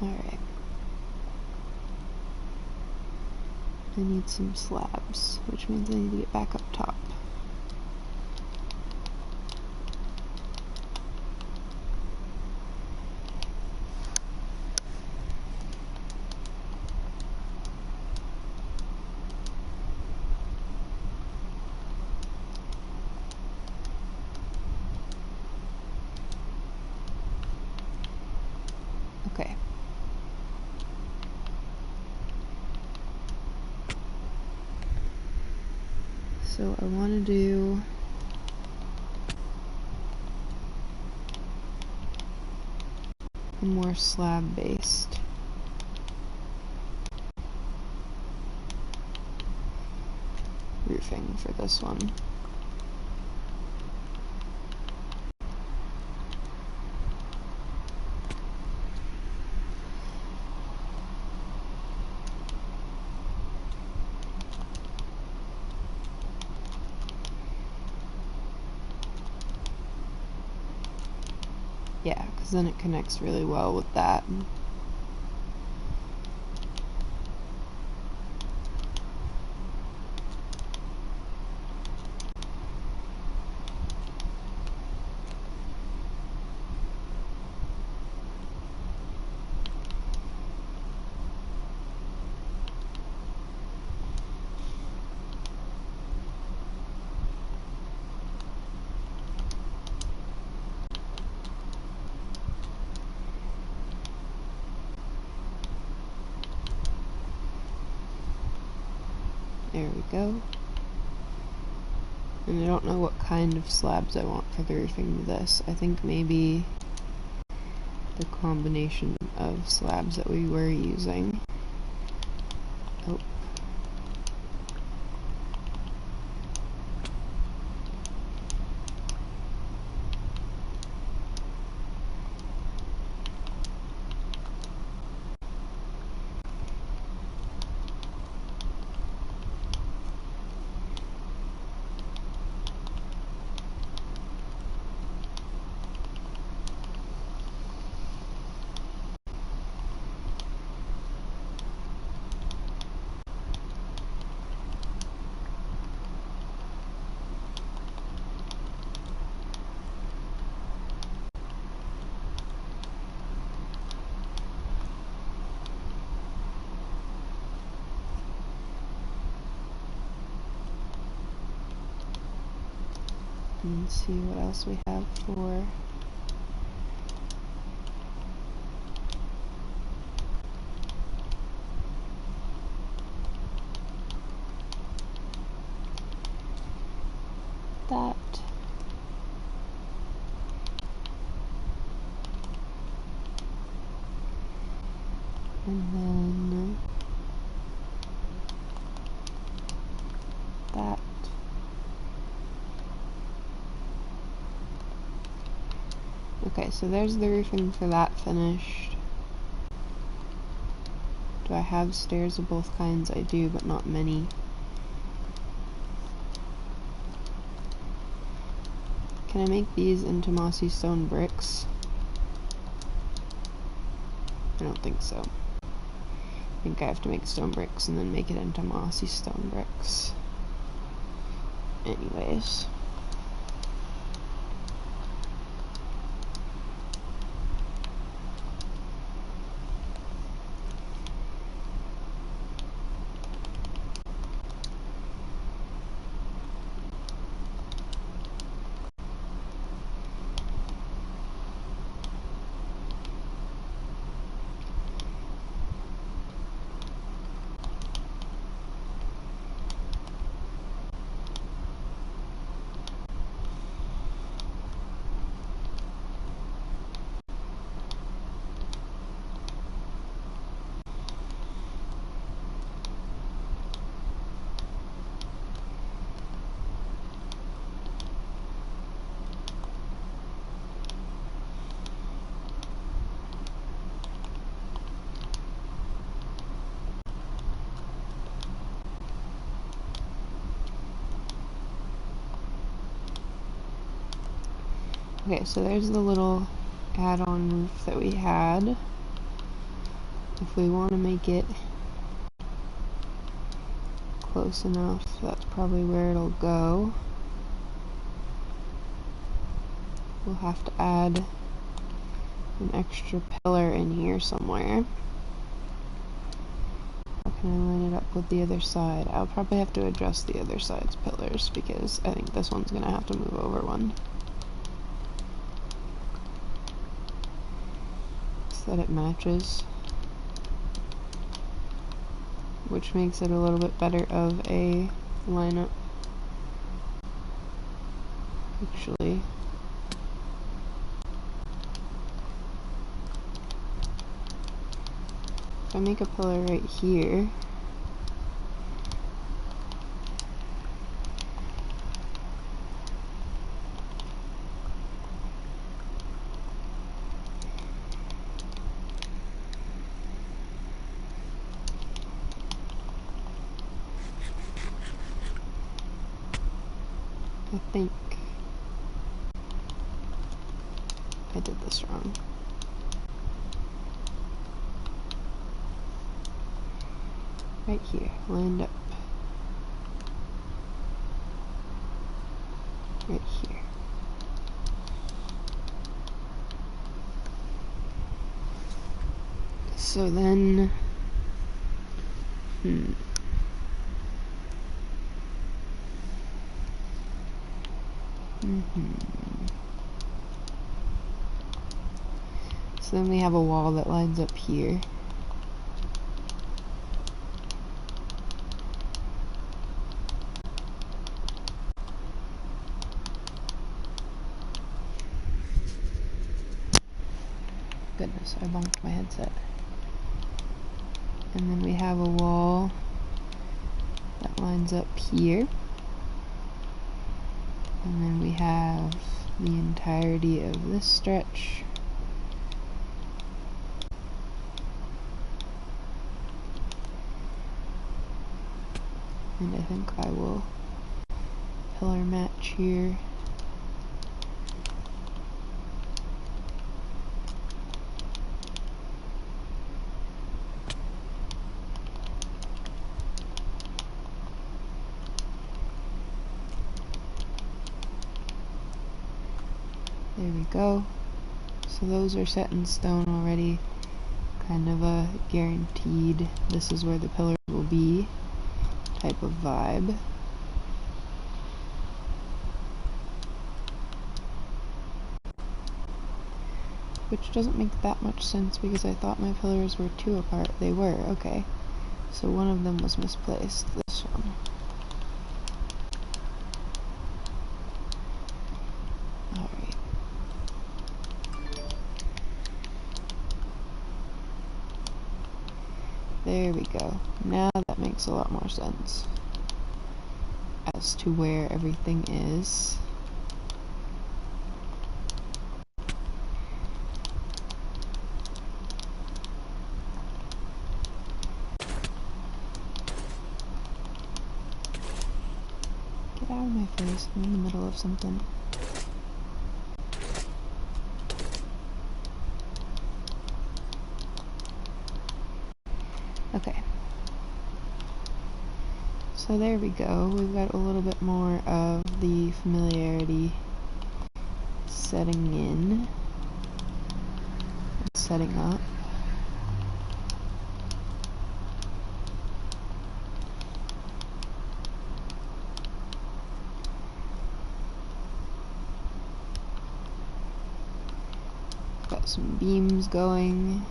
alright. I need some slabs, which means I need to get back up top. Okay. So I want to do a more slab-based roofing for this one. Yeah, because then it connects really well with that. There we go. And I don't know what kind of slabs I want for the roofing to this. I think maybe the combination of slabs that we were using. Oh. And see what else we have for that. And then that. Okay, so there's the roofing for that finished. Do I have stairs of both kinds? I do, but not many. Can I make these into mossy stone bricks? I don't think so. I think I have to make stone bricks and then make it into mossy stone bricks. Anyways. Okay, so there's the little add-on roof that we had. If we want to make it close enough, that's probably where it'll go. We'll have to add an extra pillar in here somewhere. How can I line it up with the other side? I'll probably have to adjust the other side's pillars because I think this one's gonna have to move over one. So that it matches. Which makes it a little bit better of a lineup. Actually. If I make a pillar right here, I think I did this wrong. Right here, lined up. Right here. So then, So then we have a wall that lines up here. Goodness, I bumped my headset. And then we have a wall that lines up here. And then we have the entirety of this stretch. And I think I will pillar match here. There we go. So those are set in stone already. Kind of a guaranteed, this is where the pillars will be type of vibe. Which doesn't make that much sense because I thought my pillars were 2 apart. They were, okay. So one of them was misplaced, this one. Alright. There we go. Now that makes a lot more sense as to where everything is. Get out of my face, I'm in the middle of something. Okay. So there we go. We've got a little bit more of the familiarity setting in, and setting up. Got some beams going.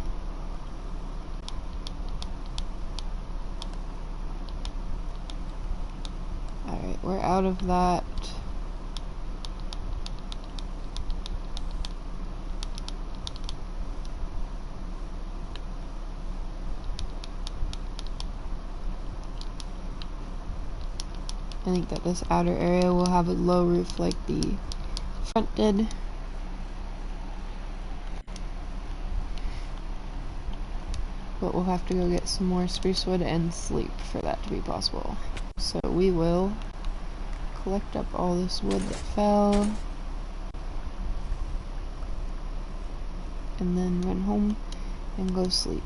Alright, we're out of that. I think that this outer area will have a low roof like the front did. But we'll have to go get some more spruce wood and sleep for that to be possible. So we will collect up all this wood that fell. and then run home and go sleep.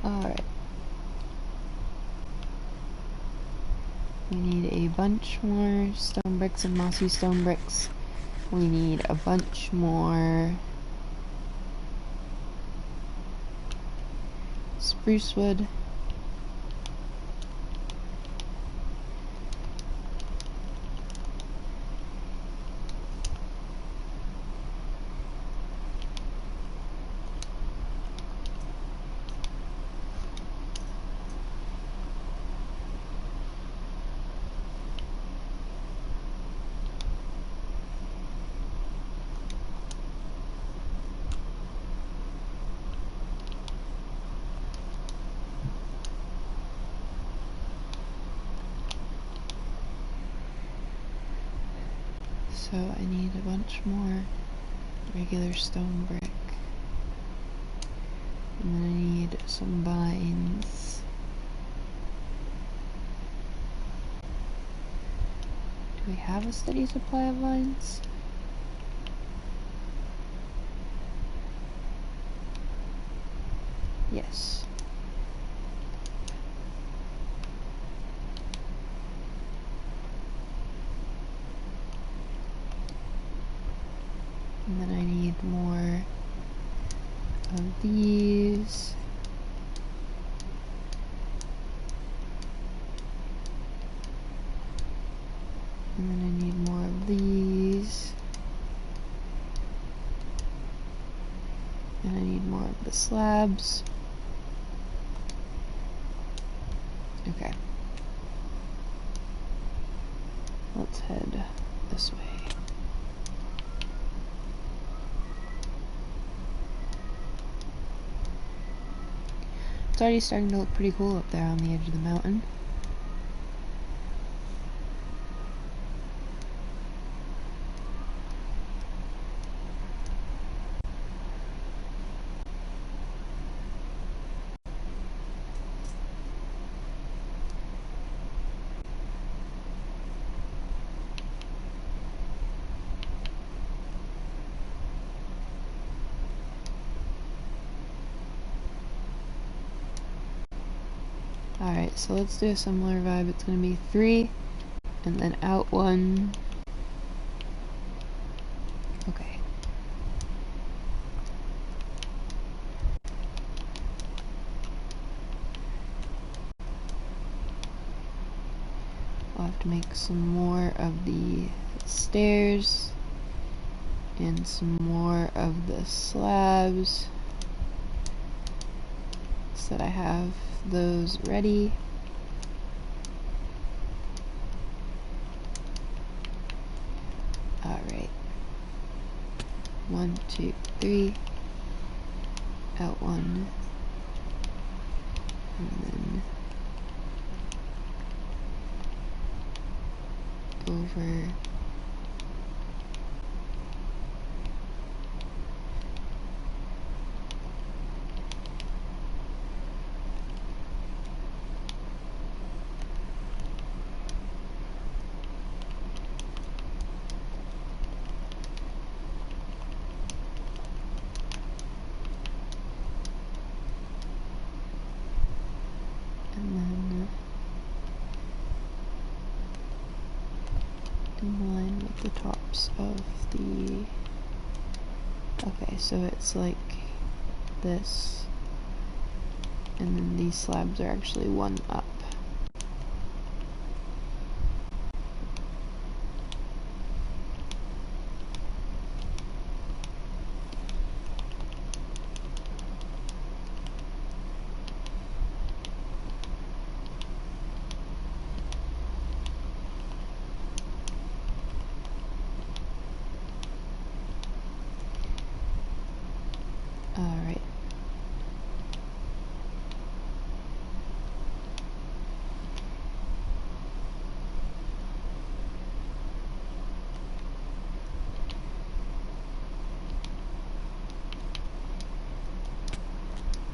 Alright. We need a bunch more stone bricks and mossy stone bricks. We need a bunch more spruce wood. So I need a bunch more regular stone brick. And then I need some vines. Do we have a steady supply of vines? Yes. And then I need more of these. And then I need more of these. And I need more of the slabs. Okay. Let's head this way. It's already starting to look pretty cool up there on the edge of the mountain. Alright, so let's do a similar vibe. It's going to be 3, and then out 1. Okay. I'll have to make some more of the stairs, and some more of the slabs, so that I have those ready. Alright. 1, 2, 3. Out 1. And then over. And then in line with the tops of the... Okay, so it's like this, and then these slabs are actually 1 up.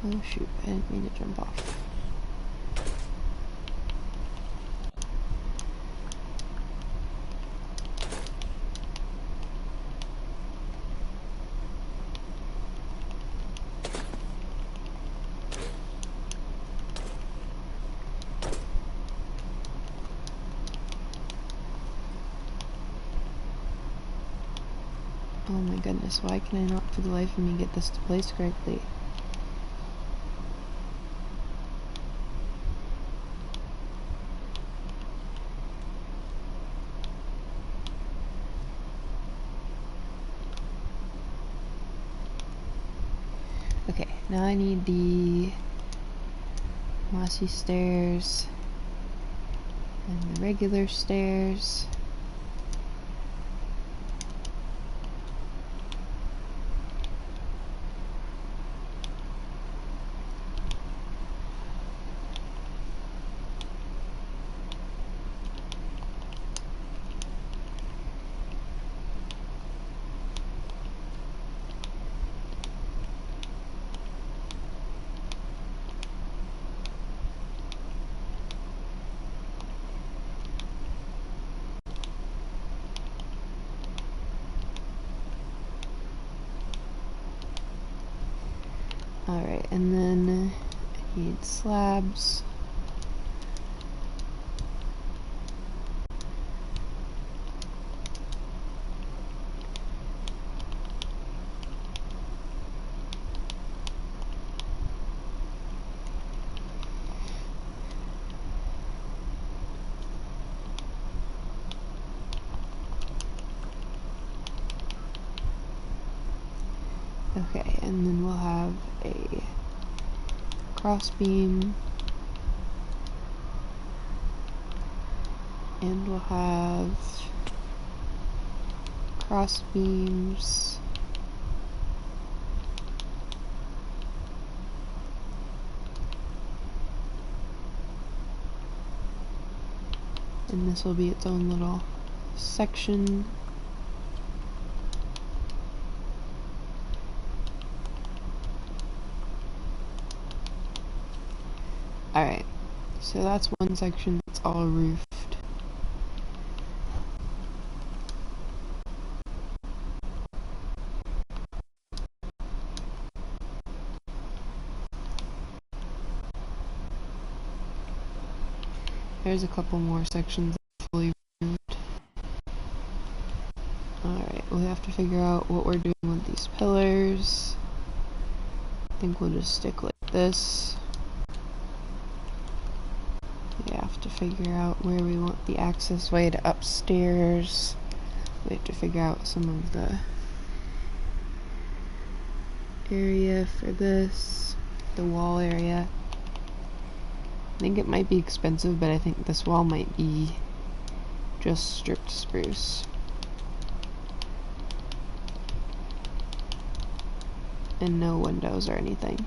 Oh shoot, I didn't mean to jump off. Oh my goodness, why can I not for the life of me get this to place correctly? Okay, now I need the mossy stairs and the regular stairs. Alright, and then I need slabs. Okay, and then we'll have a crossbeam, and we'll have cross beams, and this will be its own little section. Alright, so that's one section that's all roofed. There's a couple more sections fully roofed. Alright, we have to figure out what we're doing with these pillars. I think we'll just stick like this. We have to figure out where we want the access way to upstairs. We have to figure out some of the area for this, the wall area. I think it might be expensive, but I think this wall might be just stripped spruce. And no windows or anything.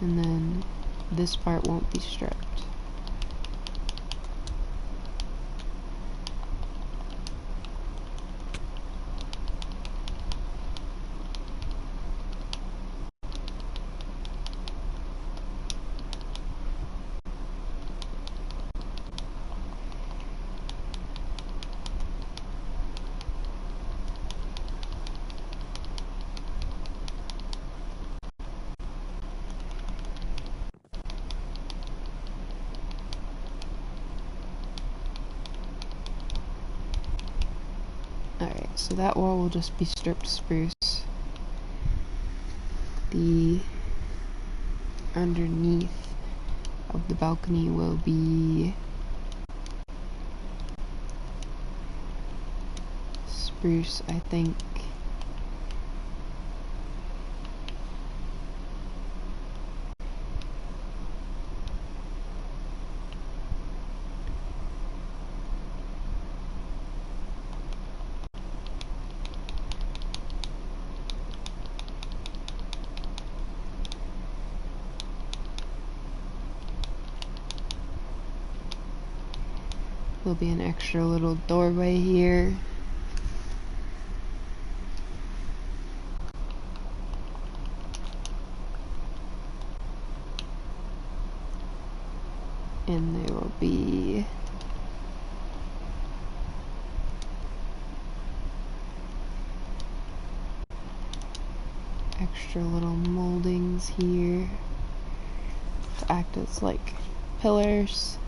And then this part won't be stripped. Alright, so that wall will just be stripped spruce. The underneath of the balcony will be spruce, I think. There'll be an extra little doorway here. And there will be extra little moldings here to act as like pillars.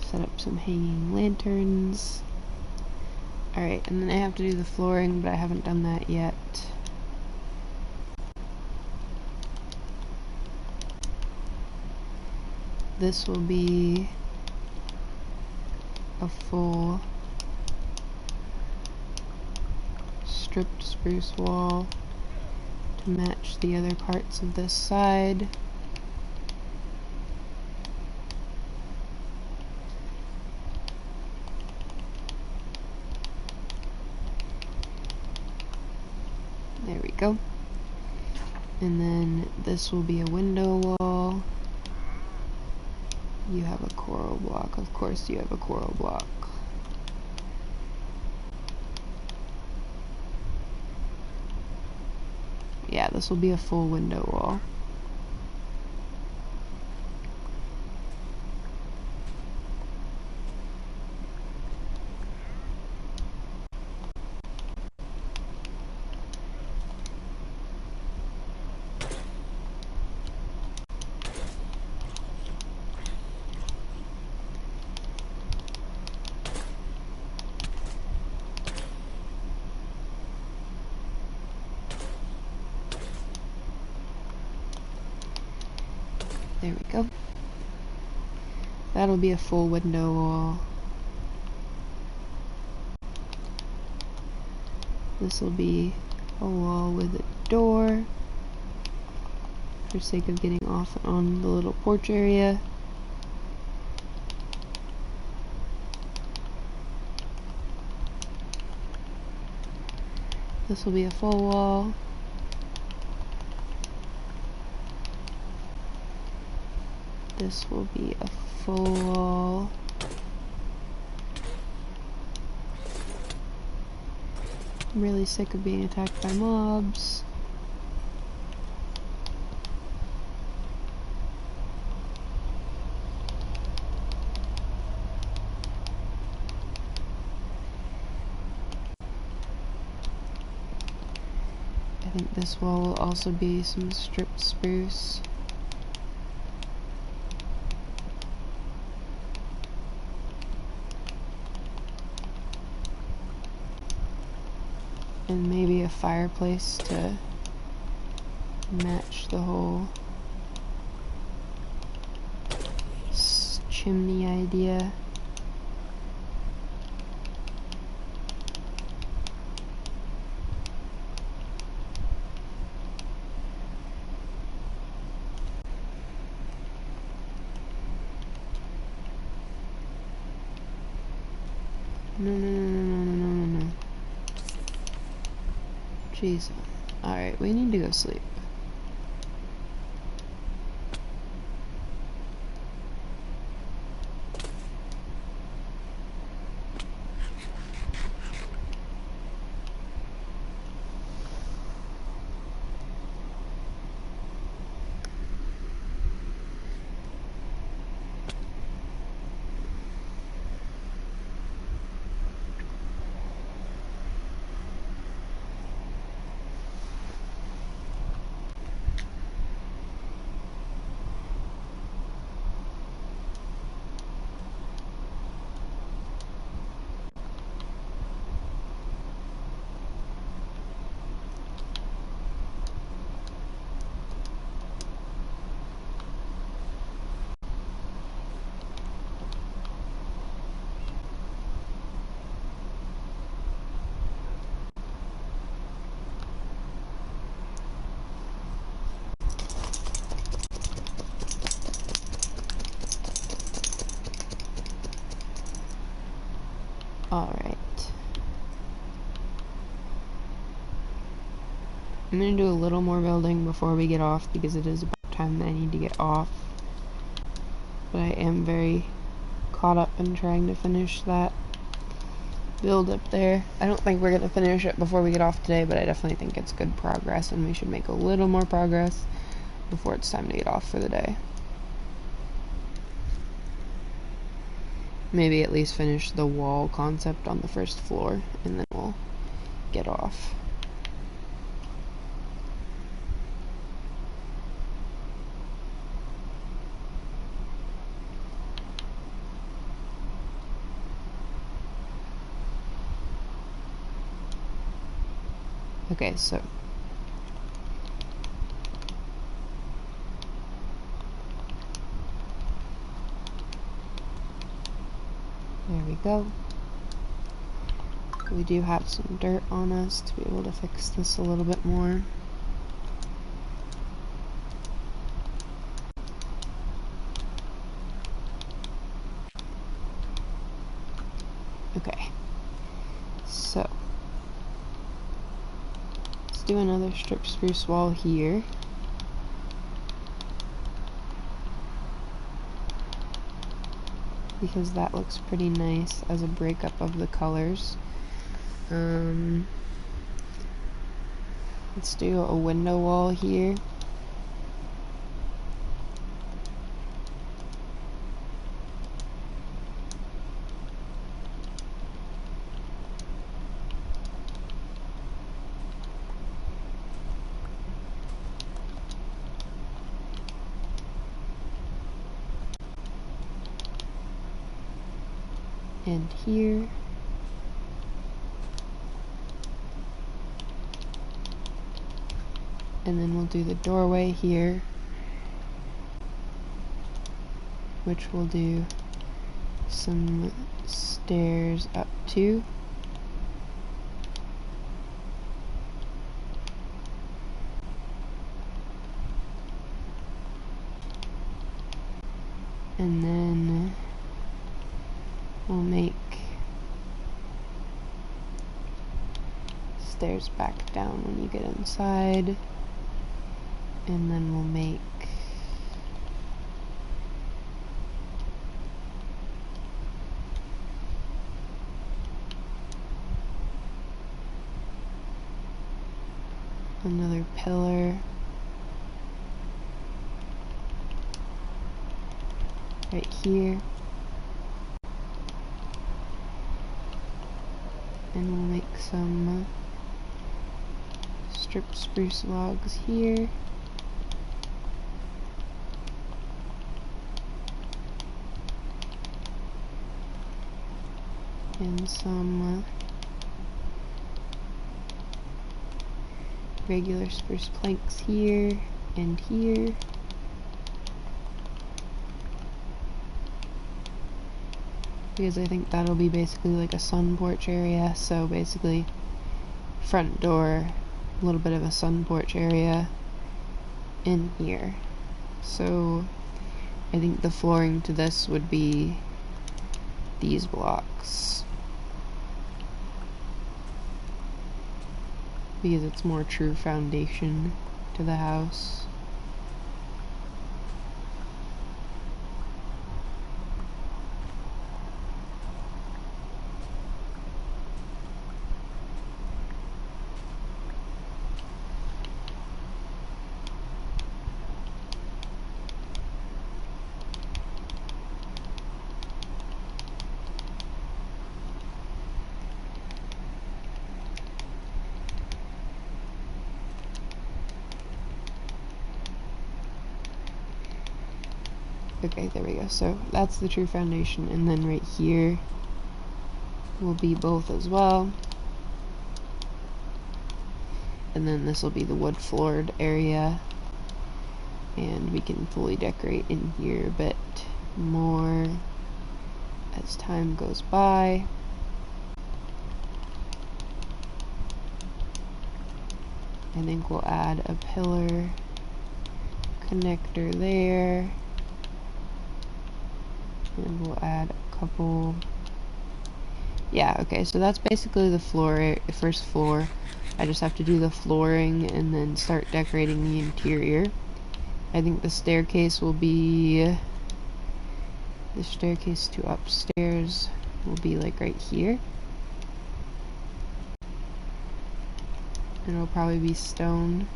Set up some hanging lanterns. Alright, and then I have to do the flooring, but I haven't done that yet. This will be a full stripped spruce wall to match the other parts of this side. There we go. And then this will be a window wall. You have a coral block. Of course you have a coral block. Yeah, this will be a full window wall. There we go. That'll be a full window wall. This will be a wall with a door for sake of getting off and on the little porch area. This will be a full wall. This will be a full wall. I'm really sick of being attacked by mobs. I think this wall will also be some stripped spruce. And maybe a fireplace to match the whole chimney idea. No. Jeez. Alright, we need to go sleep. Alright. I'm going to do a little more building before we get off because it is about time that I need to get off. But I am very caught up in trying to finish that build up there. I don't think we're going to finish it before we get off today, but I definitely think it's good progress and we should make a little more progress before it's time to get off for the day. Maybe at least finish the wall concept on the first floor and then we'll get off. Okay, so there we go. We do have some dirt on us to be able to fix this a little bit more. Okay, so let's do another strip spruce wall here. Because that looks pretty nice as a breakup of the colors. Let's do a window wall here. And here. And then we'll do the doorway here, which we'll do some stairs up to. And then we'll make stairs back down when you get inside. And then we'll make another pillar right here. And we'll make some strip spruce logs here. And some regular spruce planks here and here. Because I think that'll be basically like a sun porch area, so basically front door, a little bit of a sun porch area in here. So I think the flooring to this would be these blocks, because it's more true foundation to the house. Okay, there we go. So that's the true foundation, and then right here will be both as well. And then this will be the wood floored area, and we can fully decorate in here a bit more as time goes by. I think we'll add a pillar connector there. And we'll add a couple Yeah, okay, so that's basically the floor, first floor. I just have to do the flooring and then start decorating the interior. I think the staircase will be... The staircase to upstairs will be like right here. And it'll probably be stone.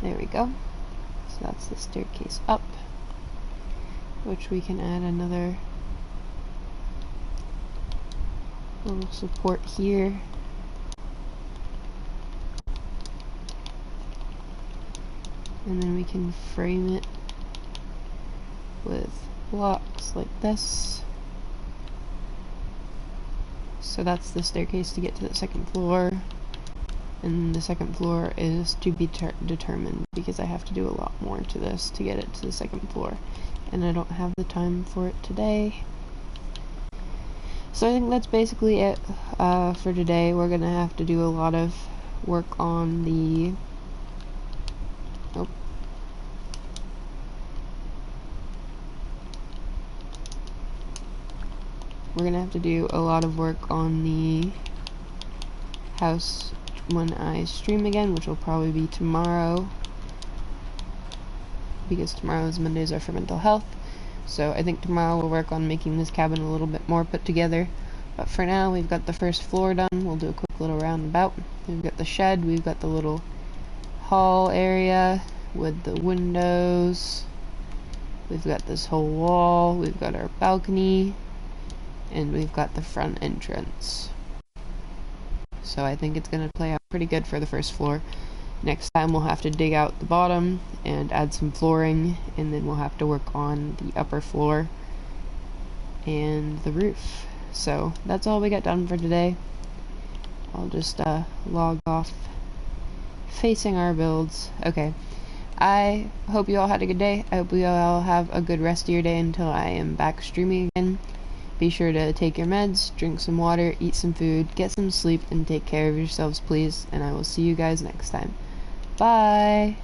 There we go. So that's the staircase up, which we can add another little support here. And then we can frame it with blocks like this. So that's the staircase to get to the second floor. And the second floor is to be determined, because I have to do a lot more to this to get it to the second floor. And I don't have the time for it today. So I think that's basically it for today. We're gonna have to do a lot of work on the... Oh. We're gonna have to do a lot of work on the house when I stream again, which will probably be tomorrow, because tomorrow's Mondays are for mental health. So I think tomorrow we'll work on making this cabin a little bit more put together. But for now, we've got the first floor done. We'll do a quick little roundabout. We've got the shed, we've got the little hall area with the windows, we've got this whole wall, we've got our balcony, and we've got the front entrance. So I think it's going to play out pretty good for the first floor. Next time we'll have to dig out the bottom and add some flooring, and then we'll have to work on the upper floor and the roof. So that's all we got done for today. I'll just log off facing our builds. Okay, I hope you all had a good day. I hope you all have a good rest of your day until I am back streaming again. Be sure to take your meds, drink some water, eat some food, get some sleep, and take care of yourselves, please. And I will see you guys next time. Bye!